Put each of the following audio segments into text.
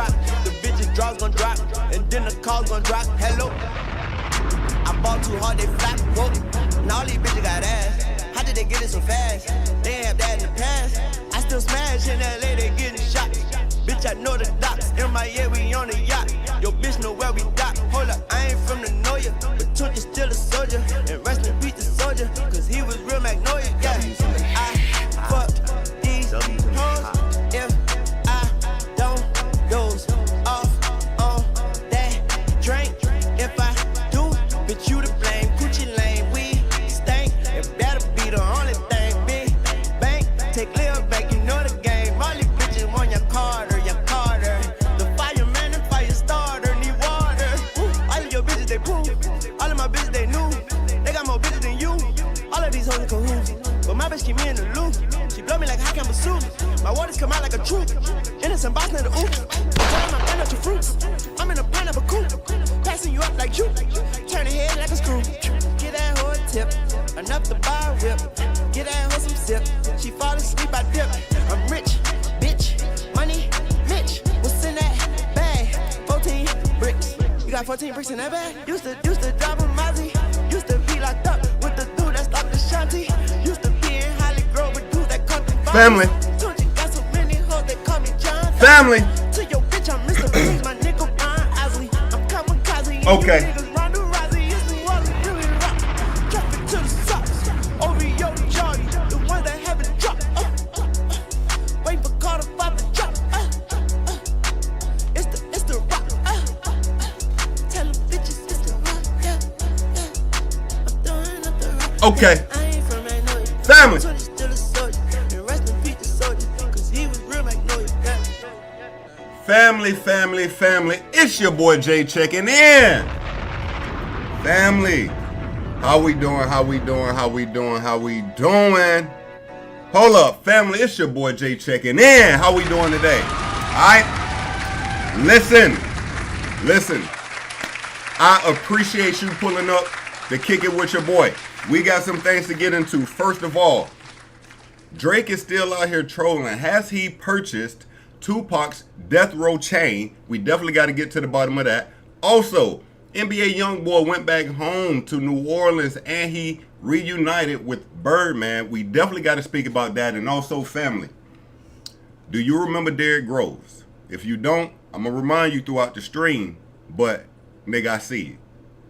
shot. The bitches draws gon' drop, and then the calls gon' drop. Hello. I ball too hard, they flap. Whoa. Now all these bitches got ass. How did they get it so fast? They have that in the past. I still smash in LA, they getting shot. Bitch, I know the docks. In my yeah, we on the yacht. Yo, bitch know where we dock. Hold up, I ain't from the know ya, but Tunch is still a soldier. And rest in peace the soldier, cause he was real Magnolia. Yeah, I fuck these hoes if I don't doze off on that drink. If I do, bitch, you to blame. Coochie lane, we stank. It better be the only thing. Big bank, take little back, you know the game. All these bitches want your Carter, your Carter. The fireman and fire starter need water. Ooh, all of your bitches, they poo. All of my bitches, they new. They got more bitches than you. All of these hoes in cahoots. But my bitch keep me in the loop. She blow me like hot camera soup. My waters come out like a troop. Innocent boss in the oop. I'm a pineapple fruits. I'm in a pineapple coupe. Passing you up like juke. Turn the head like a screw. Get that hoe a tip. Enough to buy a whip. Get that hoe some sip. She fall asleep, I dip. I'm rich, bitch. Money, Mitch. What's in that bag? 14 bricks. You got 14 bricks in that bag? Used to drive a Mozzie. Used to be locked up with the dude that stopped the shanty. Used to be in Holly Grove with dudes that come to family. Got so many hoes, they call me John. Family. To your bitch, I'm Mr. Please, my nigga, Brian Osley. I'm kamikaze. Okay. Okay. Family. Family. It's your boy Jay checking in. Family. How we doing? Hold up, family. It's your boy Jay checking in. How we doing today? Alright. Listen. I appreciate you pulling up to kick it with your boy. We got some things to get into. First of all, Drake is still out here trolling. Has he purchased Tupac's death row chain? We definitely got to get to the bottom of that. Also, NBA YoungBoy went back home to New Orleans and he reunited with BIRDMAN. We definitely got to speak about that. And also, family, do you remember Derrick Groves? If you don't, I'm going to remind you throughout the stream. But, nigga, I see you.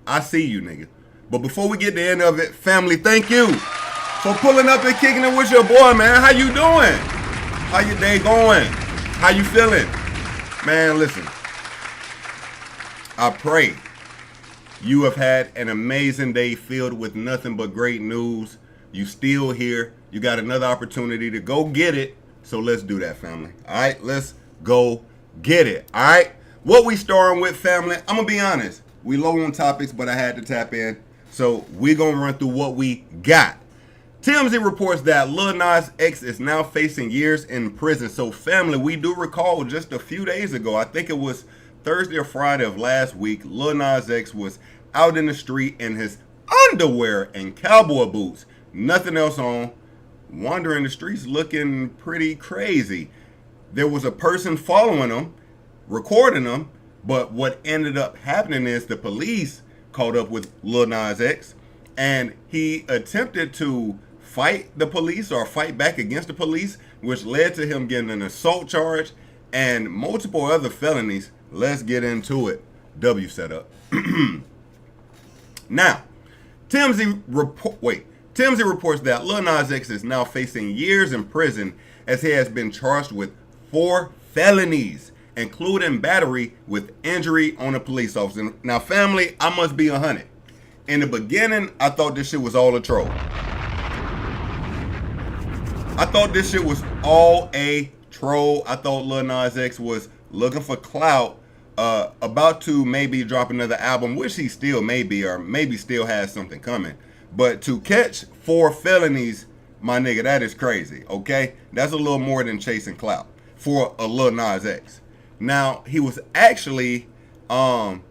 I see you, nigga. But before we get to the end of it, family, thank you for pulling up and kicking it with your boy, man. How you doing? How your day going? How you feeling? Man, listen. I pray you have had an amazing day filled with nothing but great news. You still here. You got another opportunity to go get it. So let's do that, family. All right, let's go get it. All right, what we starting with, family? I'm going to be honest. We low on topics, but I had to tap in. So we're going to run through what we got. TMZ reports that Lil Nas X is now facing years in prison. So family, we do recall just a few days ago, I think it was Thursday or Friday of last week, Lil Nas X was out in the street in his underwear and cowboy boots. Nothing else on. Wandering the streets looking pretty crazy. There was a person following him, recording him. But what ended up happening is the police caught up with Lil Nas X and he attempted to fight the police or fight back against the police, which led to him getting an assault charge and multiple other felonies. Let's get into it. W setup. Now, TMZ reports that Lil Nas X is now facing years in prison as he has been charged with 4 felonies, including battery with injury on a police officer. Now, family, I must be 100. In the beginning, I thought this shit was all a troll. I thought Lil Nas X was looking for clout, about to maybe drop another album, which he still may be, or maybe still has something coming. But to catch 4 felonies, my nigga, that is crazy, okay? That's a little more than chasing clout for a Lil Nas X. Now, he was actually, Lil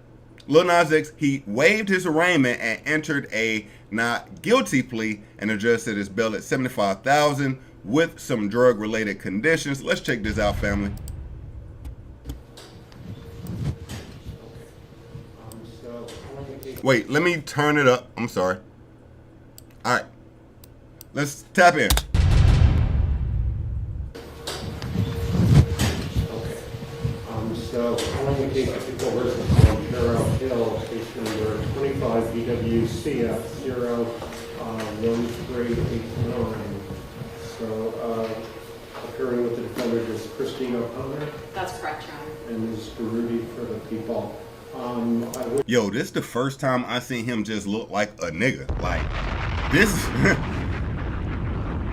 Nas X, he waived his arraignment and entered a not guilty plea, and the judge set his bail at $75,000 with some drug-related conditions. Let's check this out, family. Wait, let me turn it up. I'm sorry. All right. Let's tap in. Okay. So, calling the case of people versus Ontario Hill, case number 25 BWCF 01389. So, appearing with the defendant is Christine O'Connor. That's correct, Your Honor. And Ms. Baruti for the people. Yo, this is the first time I seen him just look like a nigga. Like, this,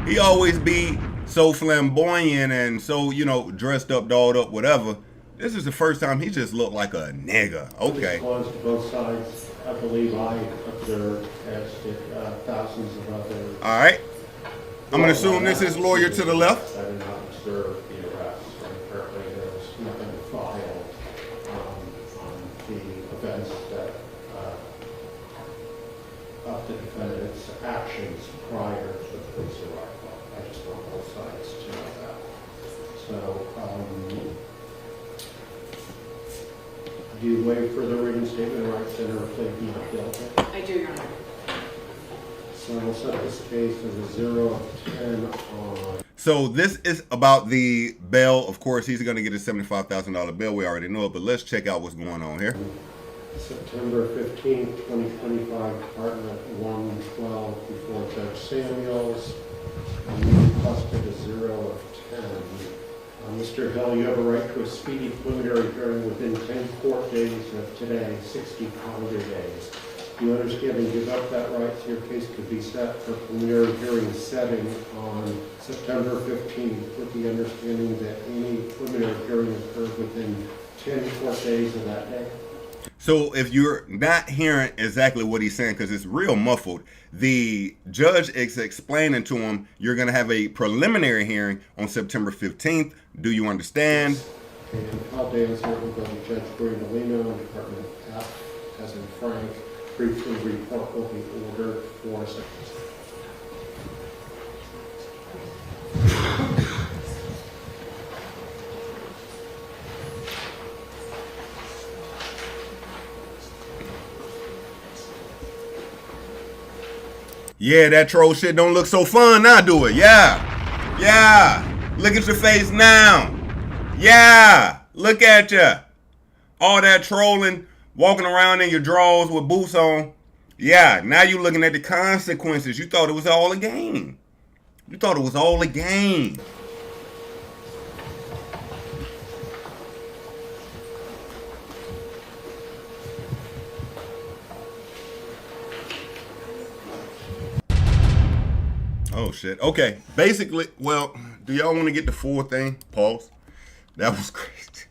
he always be so flamboyant and so, you know, dressed up, dolled up, whatever. This is the first time he just looked like a nigga. Okay. To both sides, I believe I observed, as did thousands of others. All right. I'm going to assume this is lawyer to the left. I did not observe the arrest, and apparently there was nothing filed on the events that of the defendant's actions prior to the police arrival. I just want both sides to know that. So, do you waive further written statement of rights and or plead not guilty? I do, Your Honor. So we'll set this case as a 0 of 10 on. So this is about the bail. Of course, he's going to get a $75,000 bail. We already know it, but let's check out what's going on here. September 15th, 2025, Department 112 before Judge Samuels. You requested a 0 of 10. Mr. Hill, you have a right to a speedy preliminary hearing within 10 court days of today, 60 calendar days. Do you understand and give up that right so your case could be set for preliminary hearing setting on September 15th with the understanding that any preliminary hearing occurred within 10 court days of that day? So if you're not hearing exactly what he's saying, because it's real muffled, the judge is explaining to him you're going to have a preliminary hearing on September 15th. Do you understand? Okay, and I'll answer. We'll go to Judge Brandolino, Department F, as in Frank. Briefly report will be ordered for seconds. Yeah, that troll shit don't look so fun now, do it? Yeah. Yeah. Look at your face now. Yeah. Look at ya. All that trolling, walking around in your drawers with boots on. Yeah, now you looking at the consequences. You thought it was all a game. You thought it was all a game. Oh shit. Okay. Basically, well, do y'all want to get the full thing? Pause. That was crazy.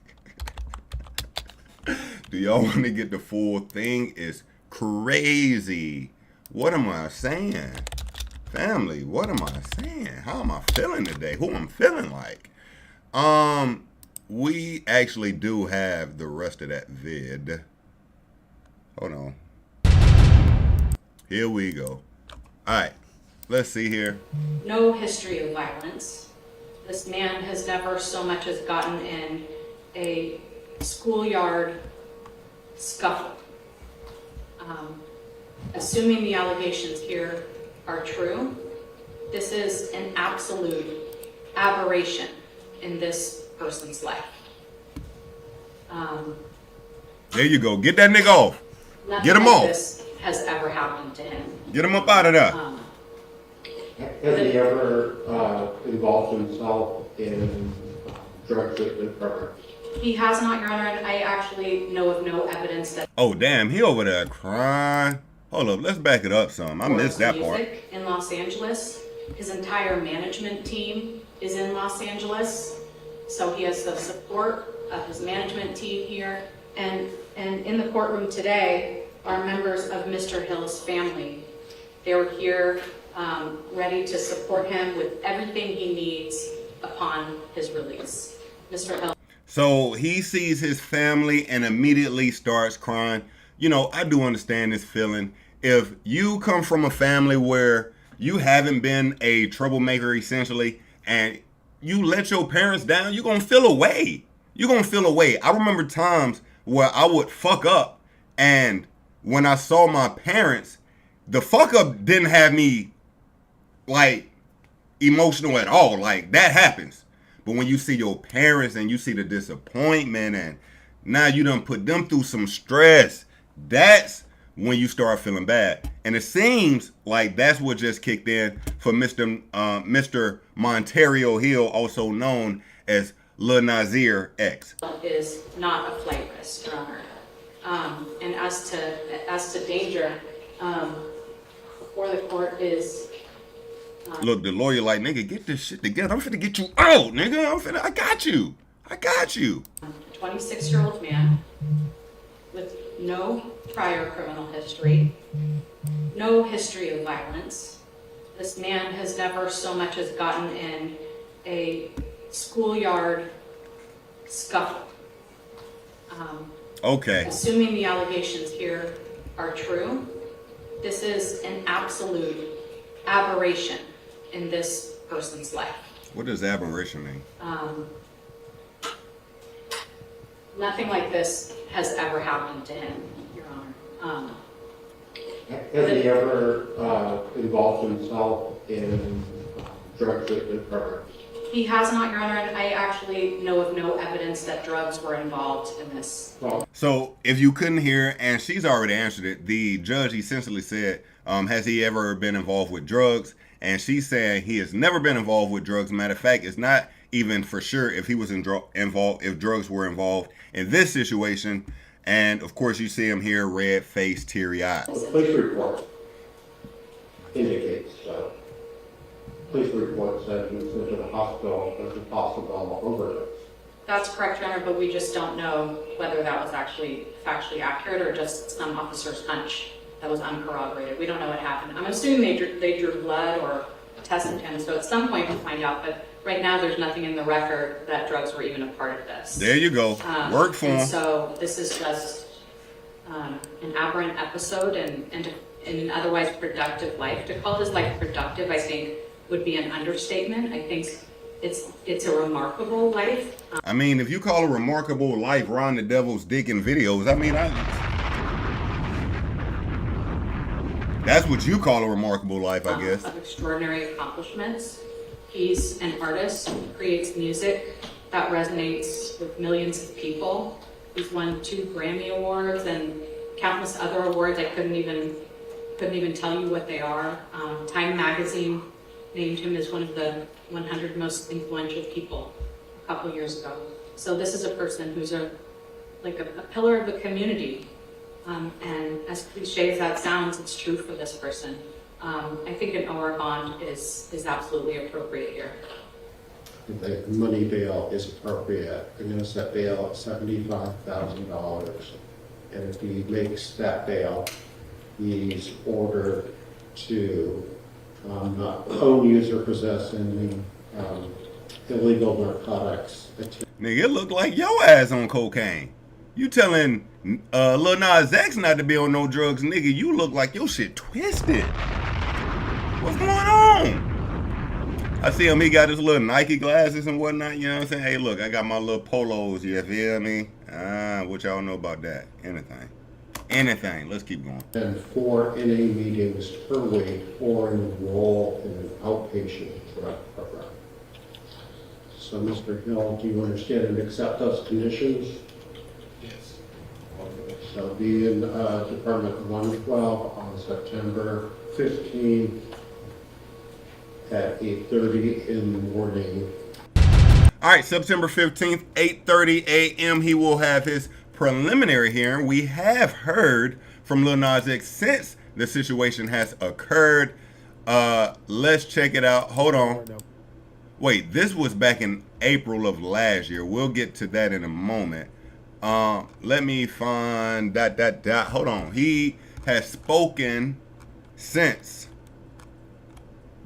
Do y'all want to get the full thing? It's crazy. What am I saying? Family, what am I saying? How am I feeling today? Who I'm feeling like? We actually do have the rest of that vid. Hold on. Here we go. All right. Let's see here. No history of violence. This man has never so much as gotten in a schoolyard scuffle. Assuming the allegations here are true, this is an absolute aberration in this person's life. There you go. Get that nigga off. Get him off. This has ever happened to him. Get him up out of there. Has he ever involved himself in drug treatment programs? He has not, Your Honor, and I actually know of no evidence that. Oh, damn. He over there crying. Hold up. Let's back it up some. I missed that part. Music in Los Angeles. His entire management team is in Los Angeles. So he has the support of his management team here. And in the courtroom today are members of Mr. Hill's family. They were here ready to support him with everything he needs upon his release. Mr. Hill. So he sees his family and immediately starts crying. You know, I do understand this feeling. If you come from a family where you haven't been a troublemaker essentially, and you let your parents down, you're going to feel away. You're going to feel away. I remember times where I would fuck up and when I saw my parents, the fuck up didn't have me like emotional at all. Like that happens. But when you see your parents and you see the disappointment and now you done put them through some stress, that's when you start feeling bad. And it seems like that's what just kicked in for Mr. Montario Hill, also known as Lil Nasir X. Is not a flight risk, Your Honor. And as to danger, before the court is. Look, the lawyer like, nigga, get this shit together. I'm finna get you out, nigga. I got you. I got you. A 26-year-old man with no prior criminal history, no history of violence. This man has never so much as gotten in a schoolyard scuffle. Okay. Assuming the allegations here are true, this is an absolute aberration in this person's life. What does aberration mean? Nothing like this has ever happened to him, Your Honor. Has he ever involved himself in drug treatment programs? He has not, Your Honor, and I actually know of no evidence that drugs were involved in this. So if you couldn't hear, and she's already answered it, the judge essentially said, has he ever been involved with drugs? And she's saying he has never been involved with drugs. Matter of fact, it's not even for sure if he was involved, if drugs were involved in this situation. And of course, you see him here, red faced, teary eyed. The police report indicates that. Police report said he was into the hospital with a possible overdose. That's correct, Your Honor, but we just don't know whether that was actually factually accurate or just some officer's hunch that was uncorroborated. We don't know what happened. I'm assuming they drew blood or tested him, so at some point we'll find out, but right now there's nothing in the record that drugs were even a part of this. There you go. Work for him. So this is just an aberrant episode and an otherwise productive life. To call his life productive, I think, would be an understatement. I think it's a remarkable life. I mean, if you call a remarkable life Ron the Devil's Dick in videos, I mean, that's what you call a remarkable life, I guess. Of extraordinary accomplishments. He's an artist who creates music that resonates with millions of people. He's won 2 Grammy Awards and countless other awards. I couldn't even tell you what they are. Time Magazine named him as one of the 100 most influential people a couple years ago. So this is a person who's a pillar of the community. And as cliche as that sounds, it's true for this person. I think an OR bond is absolutely appropriate here. I think money bail is appropriate. We're going to set bail at $75,000. And if he makes that bail, he's ordered to not own, use, or possess any illegal narcotics. Nigga, it looked like your ass on cocaine. You telling Lil Nas X not to be on no drugs, nigga, you look like your shit twisted. What's going on? I see him, he got his little Nike glasses and whatnot, you know what I'm saying? Hey, look, I got my little polos, you feel me? What y'all know about that? Anything. Let's keep going. And 4 NA meetings per week or enroll in an outpatient drug program. So, Mr. Hill, do you understand and accept those conditions? Yes. Okay. So, be in Department 112 on September 15th at 8:30 in the morning. All right, September 15th, 8:30 a.m., he will have his preliminary hearing. We have heard from Lil Nas X since the situation has occurred. Let's check it out. Hold on. Wait, this was back in April of last year. We'll get to that in a moment. Let me find ... Hold on. He has spoken since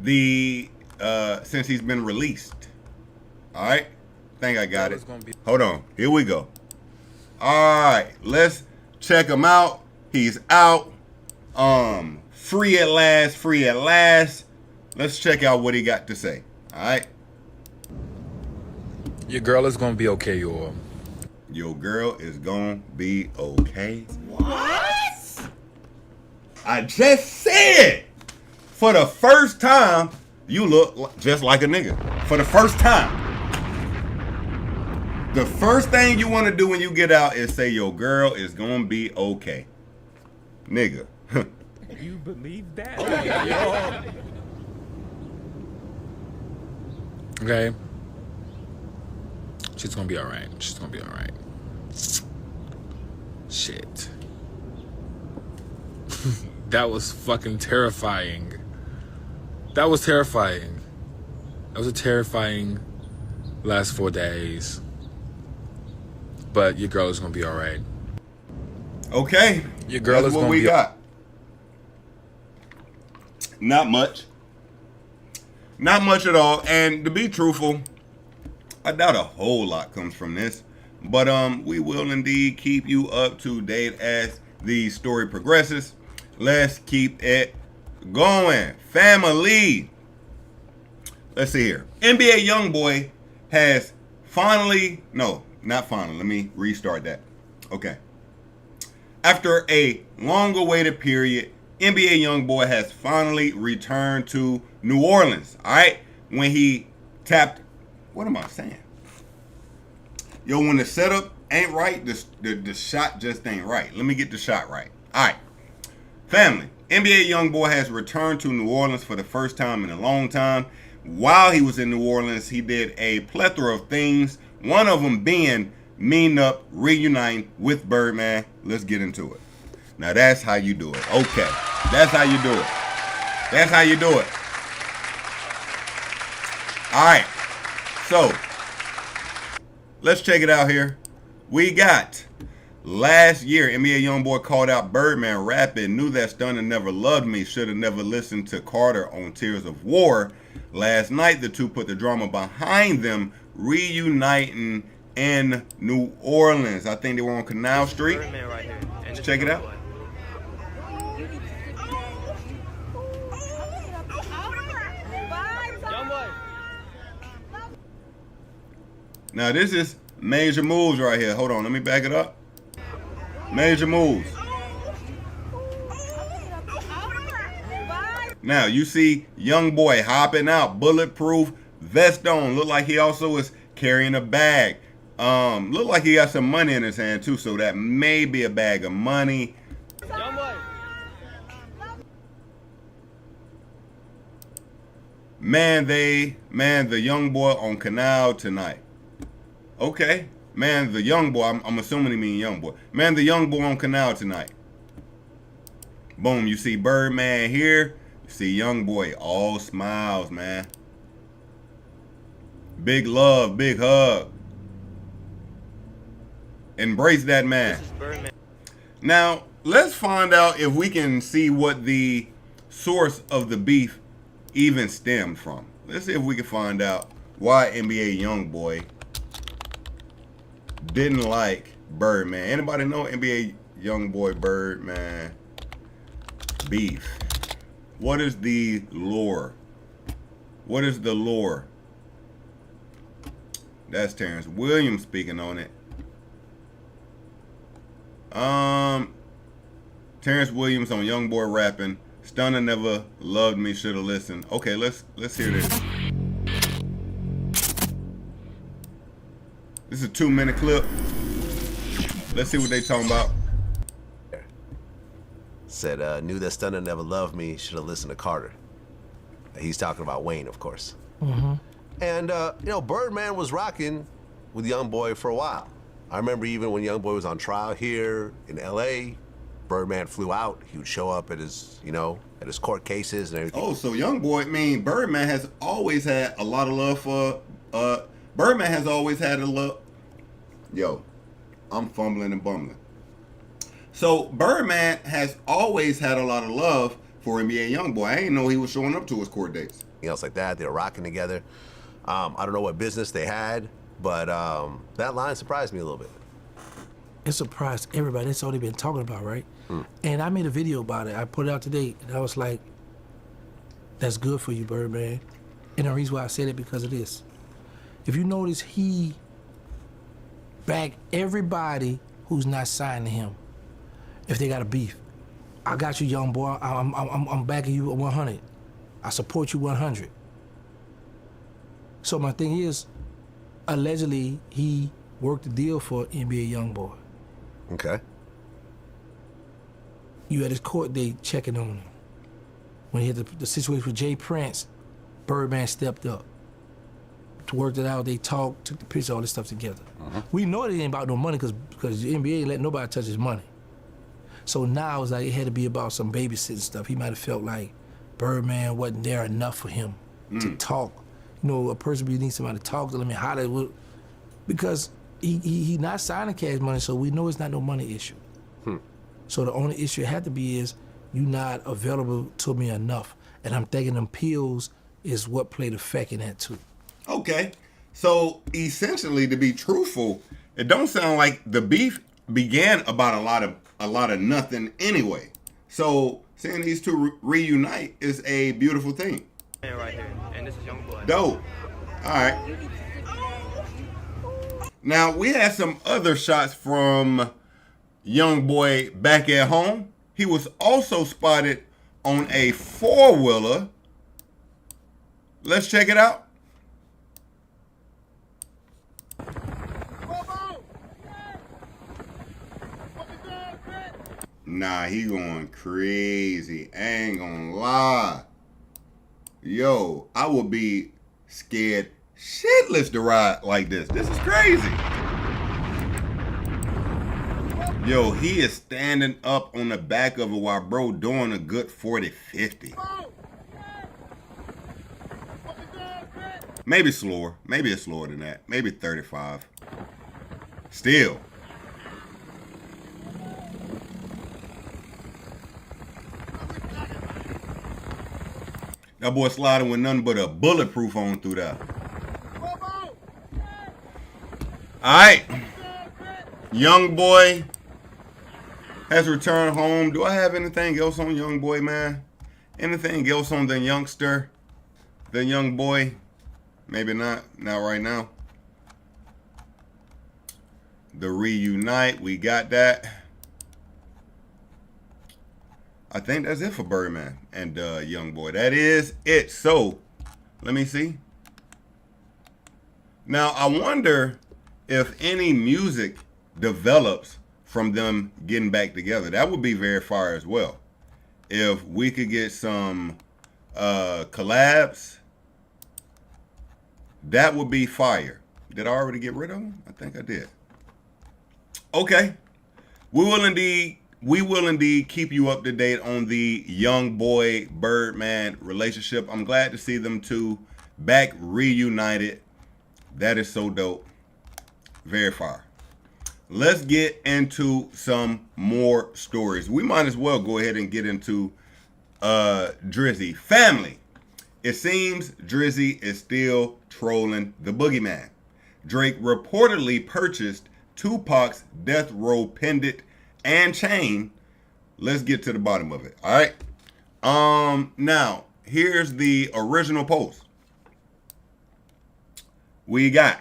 since he's been released. All right. I think I got it. Hold on. Here we go. All right. Let's check him out. He's out. Free at last. Free at last. Let's check out what he got to say. All right. Your girl is gonna be okay, y'all. Your girl is gonna be okay. What? I just said, for the first time, you look just like a nigga. For the first time. The first thing you want to do when you get out is say your girl is going to be okay. Nigga. You believe that? Okay. She's gonna be alright. She's gonna be alright. Shit. That was fucking terrifying. That was terrifying. That was a terrifying last 4 days. But your girl is gonna be alright. Okay. Your girl That's is what gonna we be got. Not much. Not much at all. And to be truthful, I doubt a whole lot comes from this. But we will indeed keep you up to date as the story progresses. Let's keep it going. Family. Let's see here. NBA YoungBoy has finally, no, not finally. Let me restart that. Okay. After a long-awaited period, NBA YoungBoy has finally returned to New Orleans. All right, when he tapped, what am I saying? Yo, when the setup ain't right, the shot just ain't right. Let me get the shot right. All right, family. NBA YoungBoy has returned to New Orleans for the first time in a long time. While he was in New Orleans, he did a plethora of things. One of them being meeting up, reuniting with Birdman. Let's get into it. Now that's how you do it. Okay, that's how you do it. That's how you do it. All right, so let's check it out here. We got last year, NBA YoungBoy called out Birdman rapping, knew that Stunner never loved me, should have never listened to Carter on Tears of War. Last night, the two put the drama behind them, reuniting in New Orleans. I think they were on Canal Street. Let's check it out. Now this is major moves right here. Hold on, let me back it up. Major moves. Now you see YoungBoy hopping out, bulletproof vest on. Look like he also is carrying a bag. Look like he got some money in his hand too, so that may be a bag of money. Man, the YoungBoy on Canal tonight. Okay, man, the YoungBoy. I'm assuming he mean YoungBoy. Man, the YoungBoy on Canal tonight. Boom, you see Birdman here. You see YoungBoy, all smiles, man. Big love, big hug. Embrace that man. Now, let's find out if we can see what the source of the beef even stemmed from. Let's see if we can find out why NBA YoungBoy didn't like Birdman. Anybody know NBA YoungBoy Birdman beef? What is the lore? What is the lore? That's Terrence Williams speaking on it. Terrence Williams on YoungBoy rapping. Stunner never loved me, should have listened. Okay, let's hear this. This is a 2-minute clip. Let's see what they talking about. Said, knew that Stunner never loved me, should have listened to Carter. He's talking about Wayne, of course. Mm-hmm. And, you know, Birdman was rocking with YoungBoy for a while. I remember even when YoungBoy was on trial here in L.A., Birdman flew out. He would show up at his, you know, at his court cases and everything. Oh, so YoungBoy, I mean, Birdman has always had a lot of love for, Birdman has always had a love. Yo, I'm fumbling and bumbling. So Birdman has always had a lot of love for NBA YoungBoy. I didn't know he was showing up to his court dates. Else like that, they were rocking together. I don't know what business they had, but that line surprised me a little bit. It surprised everybody. That's all they've been talking about, right? And I made a video about it. I put it out today, and I was like, that's good for you, Birdman. And the reason why I said it because of this. If you notice, he backed everybody who's not signed to him if they got a beef. I got you, young boy. I'm backing you 100. I support you 100. So my thing is, allegedly, he worked a deal for NBA YoungBoy. Okay. You at his court date checking on him. When he had the situation with Jay Prince, Birdman stepped up. To work it out, they talked, took the picture, all this stuff together. We know it ain't about no money because the NBA ain't letting nobody touch his money. So now it's like it had to be about some babysitting stuff. He might have felt like Birdman wasn't there enough for him to talk. You know, a person needs somebody to talk to them and how they would, because he not signing cash money, so we know it's not no money issue. So the only issue it had to be is you not available to me enough. And I'm thinking them pills is what played effect in that too. Okay. So essentially, to be truthful, it don't sound like the beef began about a lot of nothing anyway. So seeing these two reunite is a beautiful thing. Right here, and this is YoungBoy. Dope. All right. Now we had some other shots from YoungBoy back at home. He was also spotted on a 4-wheeler. Let's check it out. Nah, he going crazy. I ain't gonna lie. Yo, I would be scared shitless to ride like this. This is crazy. Yo, he is standing up on the back of it while bro doing a good 40-50. Maybe slower. Maybe it's slower than that. Maybe 35. Still. That boy sliding with nothing but a bulletproof on through there. Alright. YoungBoy has returned home. Do I have anything else on YoungBoy, man? Anything else on the youngster? The YoungBoy? Maybe not. Not right now. The reunite. We got that. I think that's it for Birdman and YoungBoy. That is it. So, let me see. Now, I wonder if any music develops from them getting back together. That would be very fire as well. If we could get some collabs, that would be fire. Did I already get rid of them? I think I did. Okay. We will indeed keep you up to date on the YoungBoy Birdman relationship. I'm glad to see them two back reunited. That is so dope. Very fire. Let's get into some more stories. We might as well go ahead and get into Drizzy. Family. It seems Drizzy is still trolling the boogeyman. Drake reportedly purchased Tupac's death row pendant and chain. Let's get to the bottom of it. All right. Now, here's the original post. We got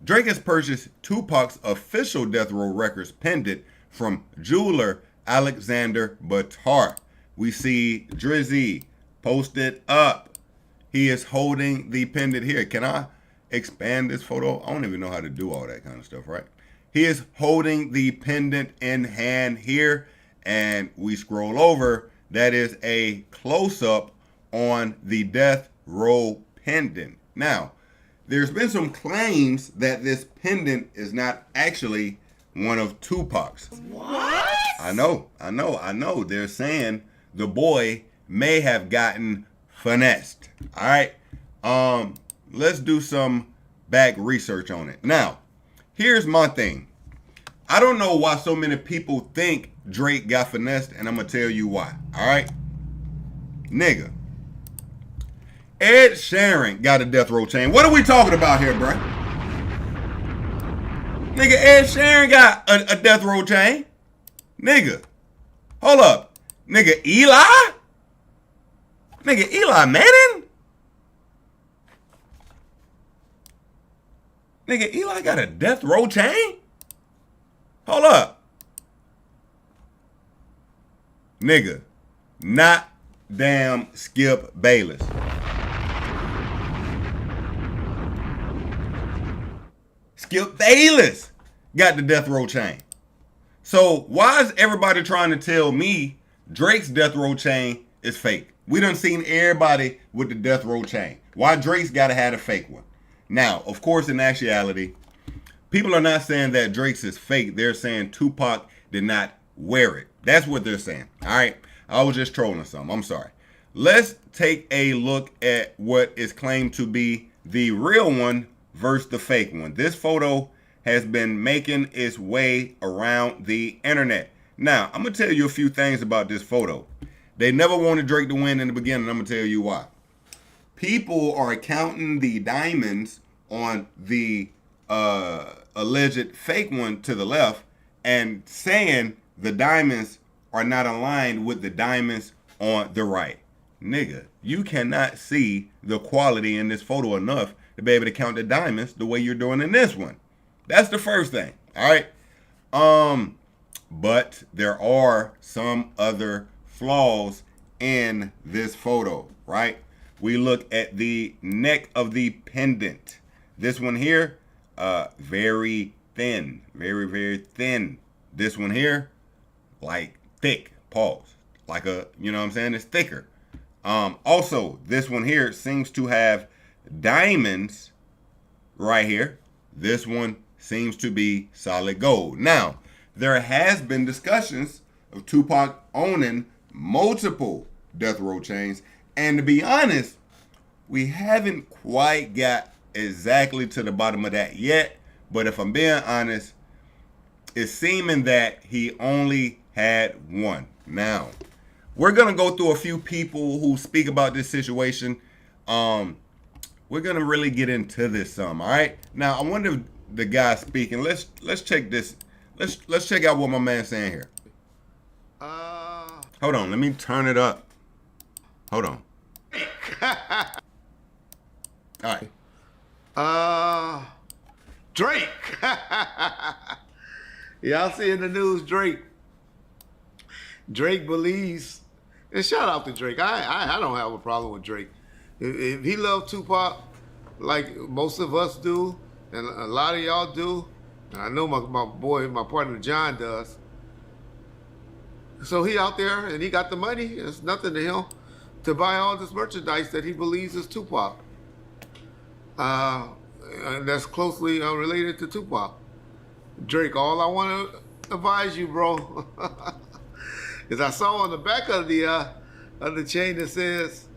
Drake has purchased Tupac's official Death Row Records pendant from jeweler Alexander Batar. We see Drizzy posted up. He is holding the pendant here. Can I expand this photo? I don't even know how to do all that kind of stuff, right? He is holding the pendant in hand here, and we scroll over. That is a close-up on the Death Row pendant. Now, there's been some claims that this pendant is not actually one of Tupac's. What? I know. They're saying the boy may have gotten finessed. All right. Let's do some back research on it. Now, here's my thing. I don't know why so many people think Drake got finessed, and I'm going to tell you why. All right? Nigga. Ed Sheeran got a death row chain. What are we talking about here, bruh? Nigga, Ed Sheeran got a death row chain. Nigga. Hold up. Nigga, Eli? Nigga, Eli Manning? Nigga, Eli got a death row chain? Hold up. Nigga, not damn Skip Bayless. Skip Bayless got the death row chain. So why is everybody trying to tell me Drake's death row chain is fake? We done seen everybody with the death row chain. Why Drake's gotta have a fake one? Now, of course, in actuality, people are not saying that Drake's is fake. They're saying Tupac did not wear it. That's what they're saying. All right. I was just trolling some. I'm sorry. Let's take a look at what is claimed to be the real one versus the fake one. This photo has been making its way around the internet. Now, I'm going to tell you a few things about this photo. They never wanted Drake to win in the beginning. I'm going to tell you why. People are counting the diamonds on the alleged fake one to the left and saying the diamonds are not aligned with the diamonds on the right. Nigga, you cannot see the quality in this photo enough to be able to count the diamonds the way you're doing in this one. That's the first thing. All right. But there are some other flaws in this photo, right? We look at the neck of the pendant. This one here, very thin, very, very thin. This one here, like thick, pause. Like a, you know what I'm saying? It's thicker. Also, this one here seems to have diamonds right here. This one seems to be solid gold. Now, there has been discussions of Tupac owning multiple death row chains. And to be honest, we haven't quite got exactly to the bottom of that yet. But if I'm being honest, it's seeming that he only had one. Now, we're going to go through a few people who speak about this situation. We're going to really get into this some, all right? Now, I wonder if the guy speaking, let's check this. Let's check out what my man's saying here. Hold on, let me turn it up. Hold on. All right. Drake. Y'all see in the news, Drake believes, and shout out to Drake. I don't have a problem with Drake. If he loved Tupac like most of us do, and a lot of y'all do, and I know my partner John does. So he out there and he got the money. It's nothing to him to buy all this merchandise that he believes is Tupac. And that's closely related to Tupac. Drake, all I want to advise you, bro, is I saw on the back of the chain that says,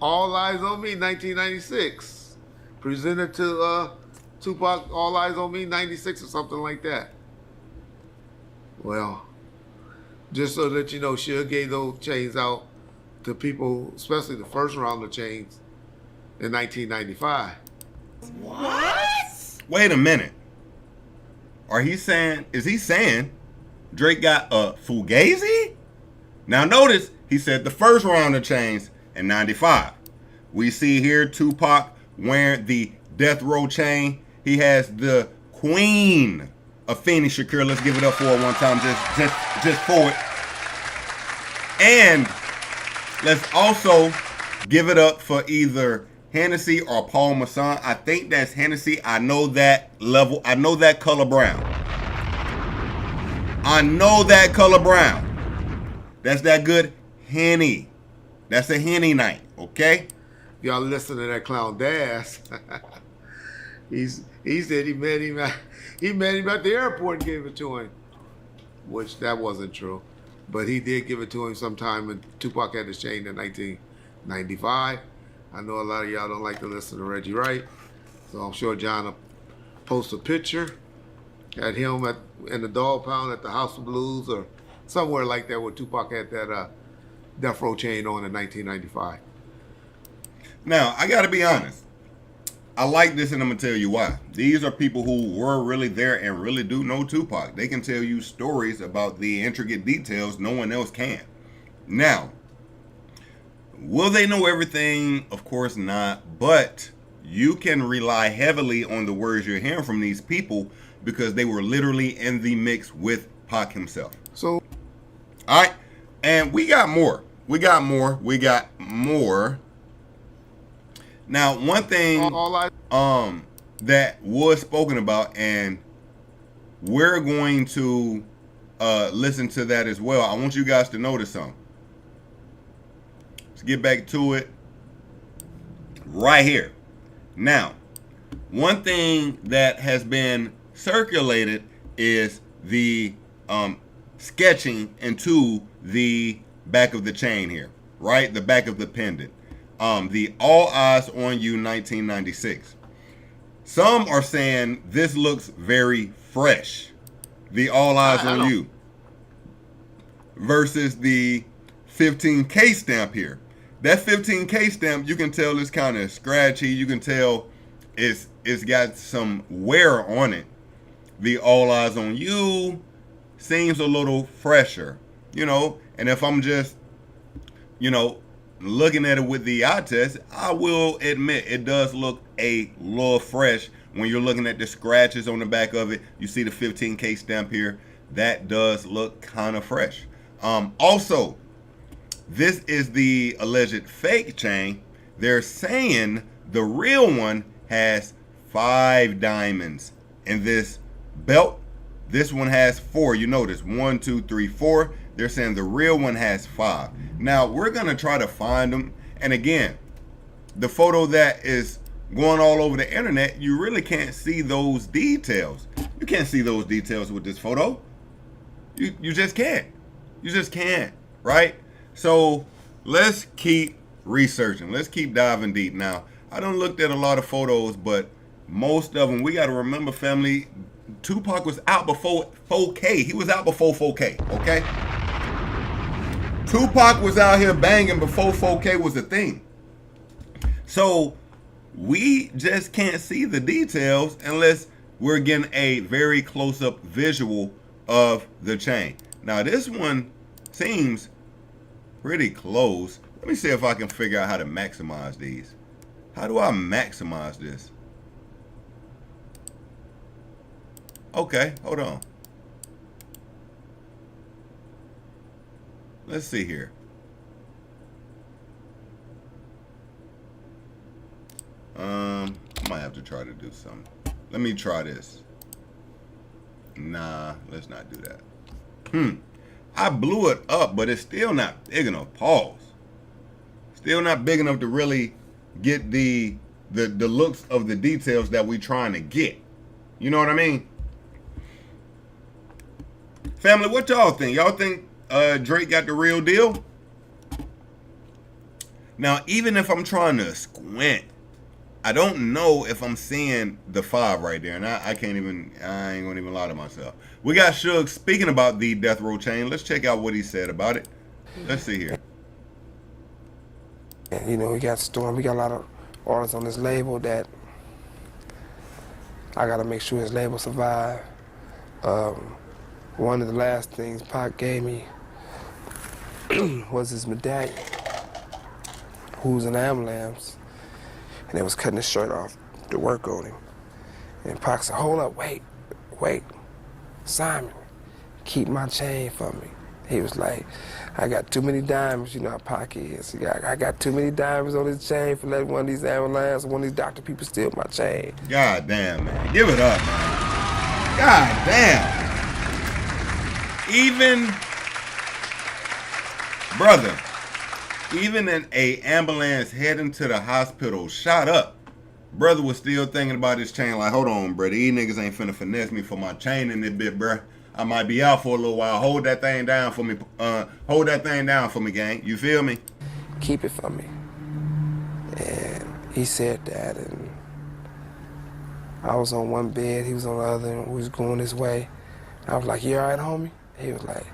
"All Eyes on Me, 1996," presented to Tupac, "All Eyes on Me, 96," or something like that. Well, just so that you know, Suge gave those chains out to people, especially the first round of chains in 1995. What? Wait a minute. Is he saying Drake got a Fugazi? Now notice, he said the first round of chains in 95. We see here Tupac wearing the death row chain. He has the queen of Phoenix Shakur. Let's give it up for her one time, just for it. And let's also give it up for either Hennessy or Paul Masson. I think that's Hennessy. I know that level. I know that color brown. I know that color brown. That's that good Henny. That's a Henny night, okay? Y'all listen to that clown Daz. He said he met him at the airport and gave it to him, which that wasn't true. But he did give it to him sometime when Tupac had his chain in 1995. I know a lot of y'all don't like to listen to Reggie Wright, so I'm sure John will post a picture at him in the Dog Pound at the House of Blues or somewhere like that where Tupac had that death row chain on in 1995. Now, I got to be honest. I like this, and I'm going to tell you why. These are people who were really there and really do know Tupac. They can tell you stories about the intricate details no one else can. Now, will they know everything? Of course not. But you can rely heavily on the words you're hearing from these people because they were literally in the mix with Pac himself. So, all right, And we got more. We got more. We got more. Now, one thing that was spoken about, and we're going to listen to that as well. I want you guys to notice something. Let's get back to it right here. Now, one thing that has been circulated is the sketching into the back of the chain here, right? The back of the pendant. The All Eyes on You 1996. Some are saying this looks very fresh. The All Eyes on You versus the 15K stamp here. That 15K stamp, you can tell is kind of scratchy. You can tell it's got some wear on it. The All Eyes on You seems a little fresher, you know. And if I'm just, you know, looking at it with the eye test, I will admit it does look a little fresh. When you're looking at the scratches on the back of it, you see the 15K stamp here. That does look kind of fresh. Also, this is the alleged fake chain. They're saying the real one has 5 diamonds in this belt. This one has 4. You notice 1, 2, 3, 4. They're saying the real one has 5. Now we're gonna try to find them. And again, the photo that is going all over the internet, you really can't see those details. You can't see those details with this photo. You just can't. You just can't, right? So let's keep researching. Let's keep diving deep. Now, I done looked at a lot of photos, but most of them, we got to remember, family, Tupac was out before 4K. He was out before 4K, okay? Tupac was out here banging before 4K was a thing. So we just can't see the details unless we're getting a very close-up visual of the chain. Now, this one seems pretty close. Let me see if I can figure out how to maximize these. How do I maximize this? Okay, hold on. Let's see here. I might have to try to do something. Let me try this. Nah, let's not do that. I blew it up, but it's still not big enough. Pause. Still not big enough to really get the looks of the details that we trying to get. You know what I mean? Family, what y'all think? Y'all think Drake got the real deal? Now, even if I'm trying to squint, I don't know if I'm seeing the 5 right there. And I ain't gonna even lie to myself. We got Suge speaking about the Death Row chain. Let's check out what he said about it. Let's see here. You know, we got Storm. We got a lot of artists on this label that I gotta make sure his label survive. One of the last things Pac gave me was his medallion, who's an ambulance, and they was cutting his shirt off to work on him. And Pac said, hold up, wait, Simon, keep my chain for me. He was like, I got too many diamonds, you know how Pac is. I got too many diamonds on his chain for letting one of these ambulance or one of these doctor people steal my chain. God damn, man. Give it up, man. God damn. Even, brother, even in a ambulance heading to the hospital, shot up, brother was still thinking about his chain like, hold on, bro, these niggas ain't finna finesse me for my chain in this bit, bro. I might be out for a little while. Hold that thing down for me. Hold that thing down for me, gang. You feel me? Keep it for me. And he said that, and I was on one bed, he was on the other, and we was going this way. I was like, you all right, homie? He was like,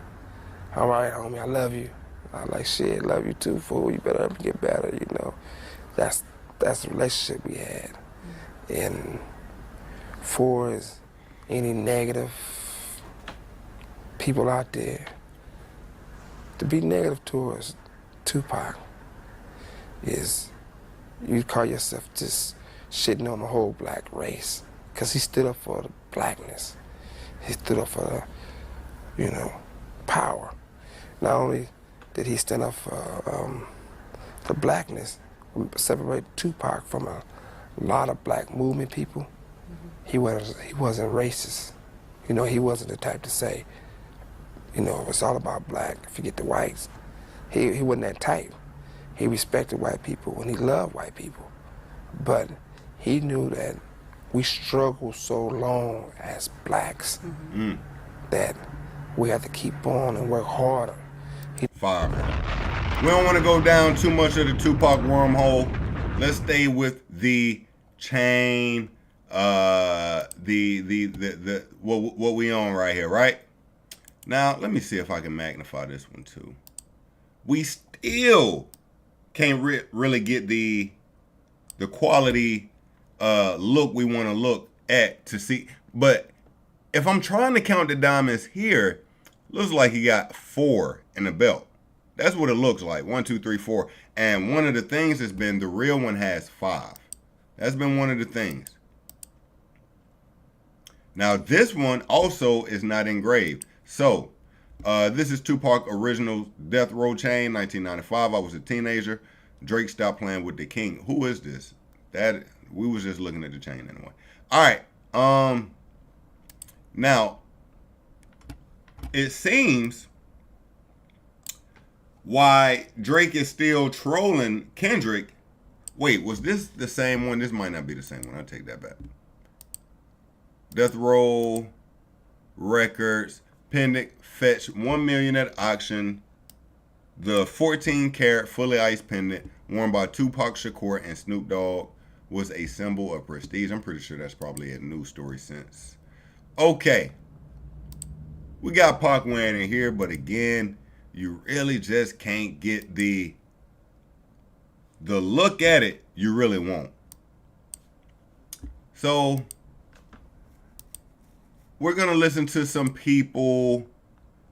all right, homie, I love you. I was like, shit, love you too, fool. You better get better, you know. That's the relationship we had. And for is any negative people out there to be negative towards Tupac is you call yourself just shitting on the whole black race, because he stood up for the blackness. He stood up for the, you know, power. Not only that he stand up for blackness, separate Tupac from a lot of black movement people. He wasn't racist. You know, he wasn't the type to say, you know, it's all about black, forget the whites. He wasn't that type. He respected white people and he loved white people. But he knew that we struggled so long as blacks that we had to keep on and work harder. Fire. We don't want to go down too much of the Tupac wormhole. Let's stay with the chain, what we on right here, right? Now, let me see if I can magnify this one too. We still can't really get the quality look we want to look at to see. But if I'm trying to count the diamonds here, looks like he got 4 in the belt. That's what it looks like. 1, 2, 3, 4. And one of the things has been the real one has 5. That's been one of the things. Now this one also is not engraved. So this is Tupac original Death Row chain, 1995. I was a teenager. Drake stopped playing with the king. Who is this? That we was just looking at the chain anyway. All right. Now it seems why Drake is still trolling Kendrick. Wait, was this the same one? This might not be the same one. I'll take that back. Death Row Records pendant fetched $1 million at auction. The 14-karat fully iced pendant worn by Tupac Shakur and Snoop Dogg was a symbol of prestige. I'm pretty sure that's probably a news story since. Okay. We got Pac wearing it here, but again, you really just can't get the look at it you really want. So we're going to listen to some people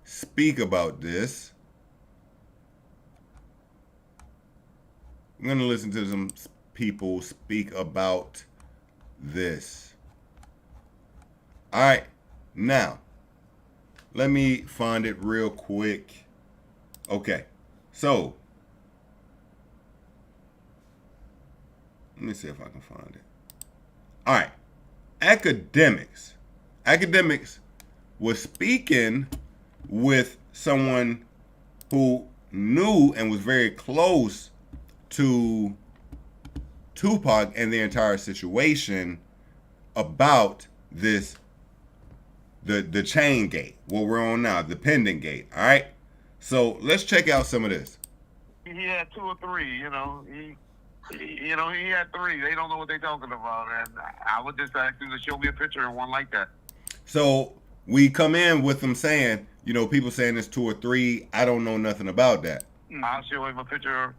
speak about this. I'm going to listen to some people speak about this. All right. Now, let me find it real quick. Okay. So, let me see if I can find it. All right. Academics was speaking with someone who knew and was very close to Tupac and the entire situation about this, the chain gate, what we're on now, the pendant gate. All right. So let's check out some of this. He had 2 or 3, you know. He had 3. They don't know what they're talking about, and I would just ask him to show me a picture of one like that. So we come in with them saying, you know, people saying it's 2 or 3. I don't know nothing about that. I'll show him a picture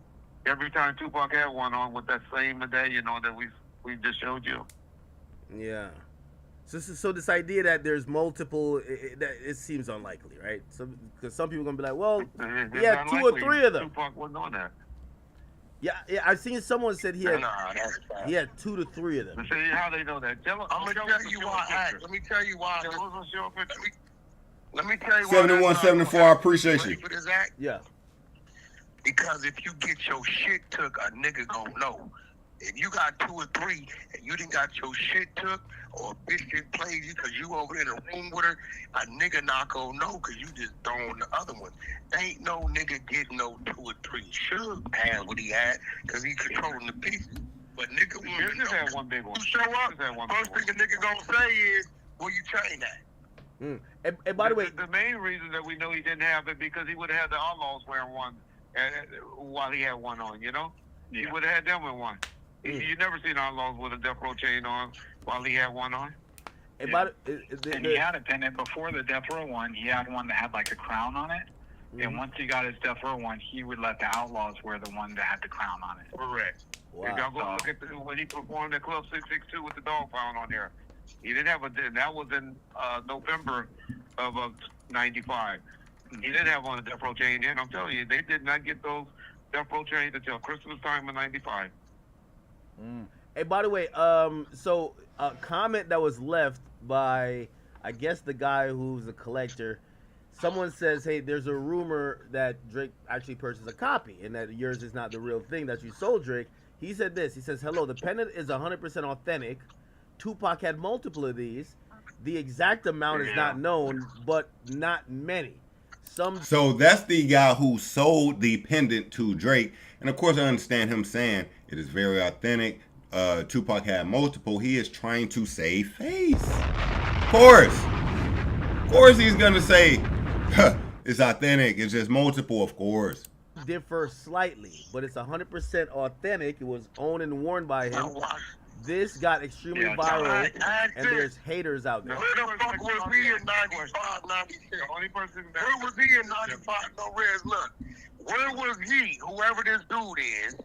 every time Tupac had one on with that same medallion on that we just showed you. Yeah. So this idea that there's multiple, it seems unlikely, right? Because some people are gonna be like, well, he had 2 or 3 of them. Tupac wasn't on there. Yeah, I've seen someone said he had 2 to 3 of them. See how they know that? I'm gonna tell you why. Let me tell you why. Let me tell you why. 7174, I appreciate you. Yeah. Because if you get your shit took, a nigga gon' know. If you got 2 or 3 and you didn't got your shit took, or a bitch didn't play you because you over in a room with her, a nigga not gonna know because you just throwing the other one. Ain't no nigga getting no 2 or 3. Suge had what he had because he controlling the pieces. But nigga, when you had one big one. You show up, first thing a nigga gonna say is, where you train at? And by the way, the main reason that we know he didn't have it because he would have had the Outlaws wearing one while he had one on, you know? Yeah. He would have had them with one. You never seen Outlaws with a Death Row chain on while he had one on. And, and he had a pendant before the Death Row one. He had one that had like a crown on it. And once he got his Death Row one, he would let the Outlaws wear the one that had the crown on it. Correct. Wow. If y'all go look at when he performed at Club 662 with the dog pound on there, he didn't have that was in November of '95. He didn't have on a Death Row chain then. I'm telling you, they did not get those Death Row chains until Christmas time of '95. Hey, by the way, so a comment that was left by, I guess, the guy who's a collector someone says, hey, there's a rumor that Drake actually purchased a copy and that yours is not the real thing that you sold, Drake. He said this. He says, hello, the pendant is 100% authentic. Tupac had multiple of these. The exact amount is not known, but not many. So that's the guy who sold the pendant to Drake. And of course, I understand him saying it is very authentic. Tupac had multiple. He is trying to save face. Of course he's going to say, it's authentic. It's just multiple, of course. Differ slightly, but it's 100% authentic. It was owned and worn by him. This got extremely viral, and there's haters out there. Where the fuck was he in 95, 96? Where was he in 95? No, Rez, look. Where was he, whoever this dude is,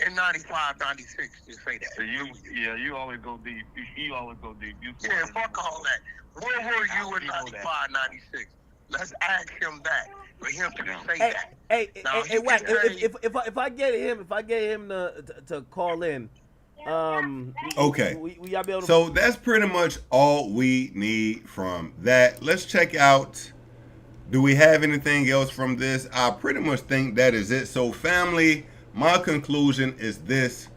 in 95, 96? Just say that. You always go deep. You always go deep. Yeah, fuck all that. Where were you in 95, 96? Let's ask him that. For him to say that. Hey, Wack, if I get him to call in, okay. Y'all be able to... So that's pretty much all we need from that. Let's check out. Do we have anything else from this? I pretty much think that is it. So family, my conclusion is this.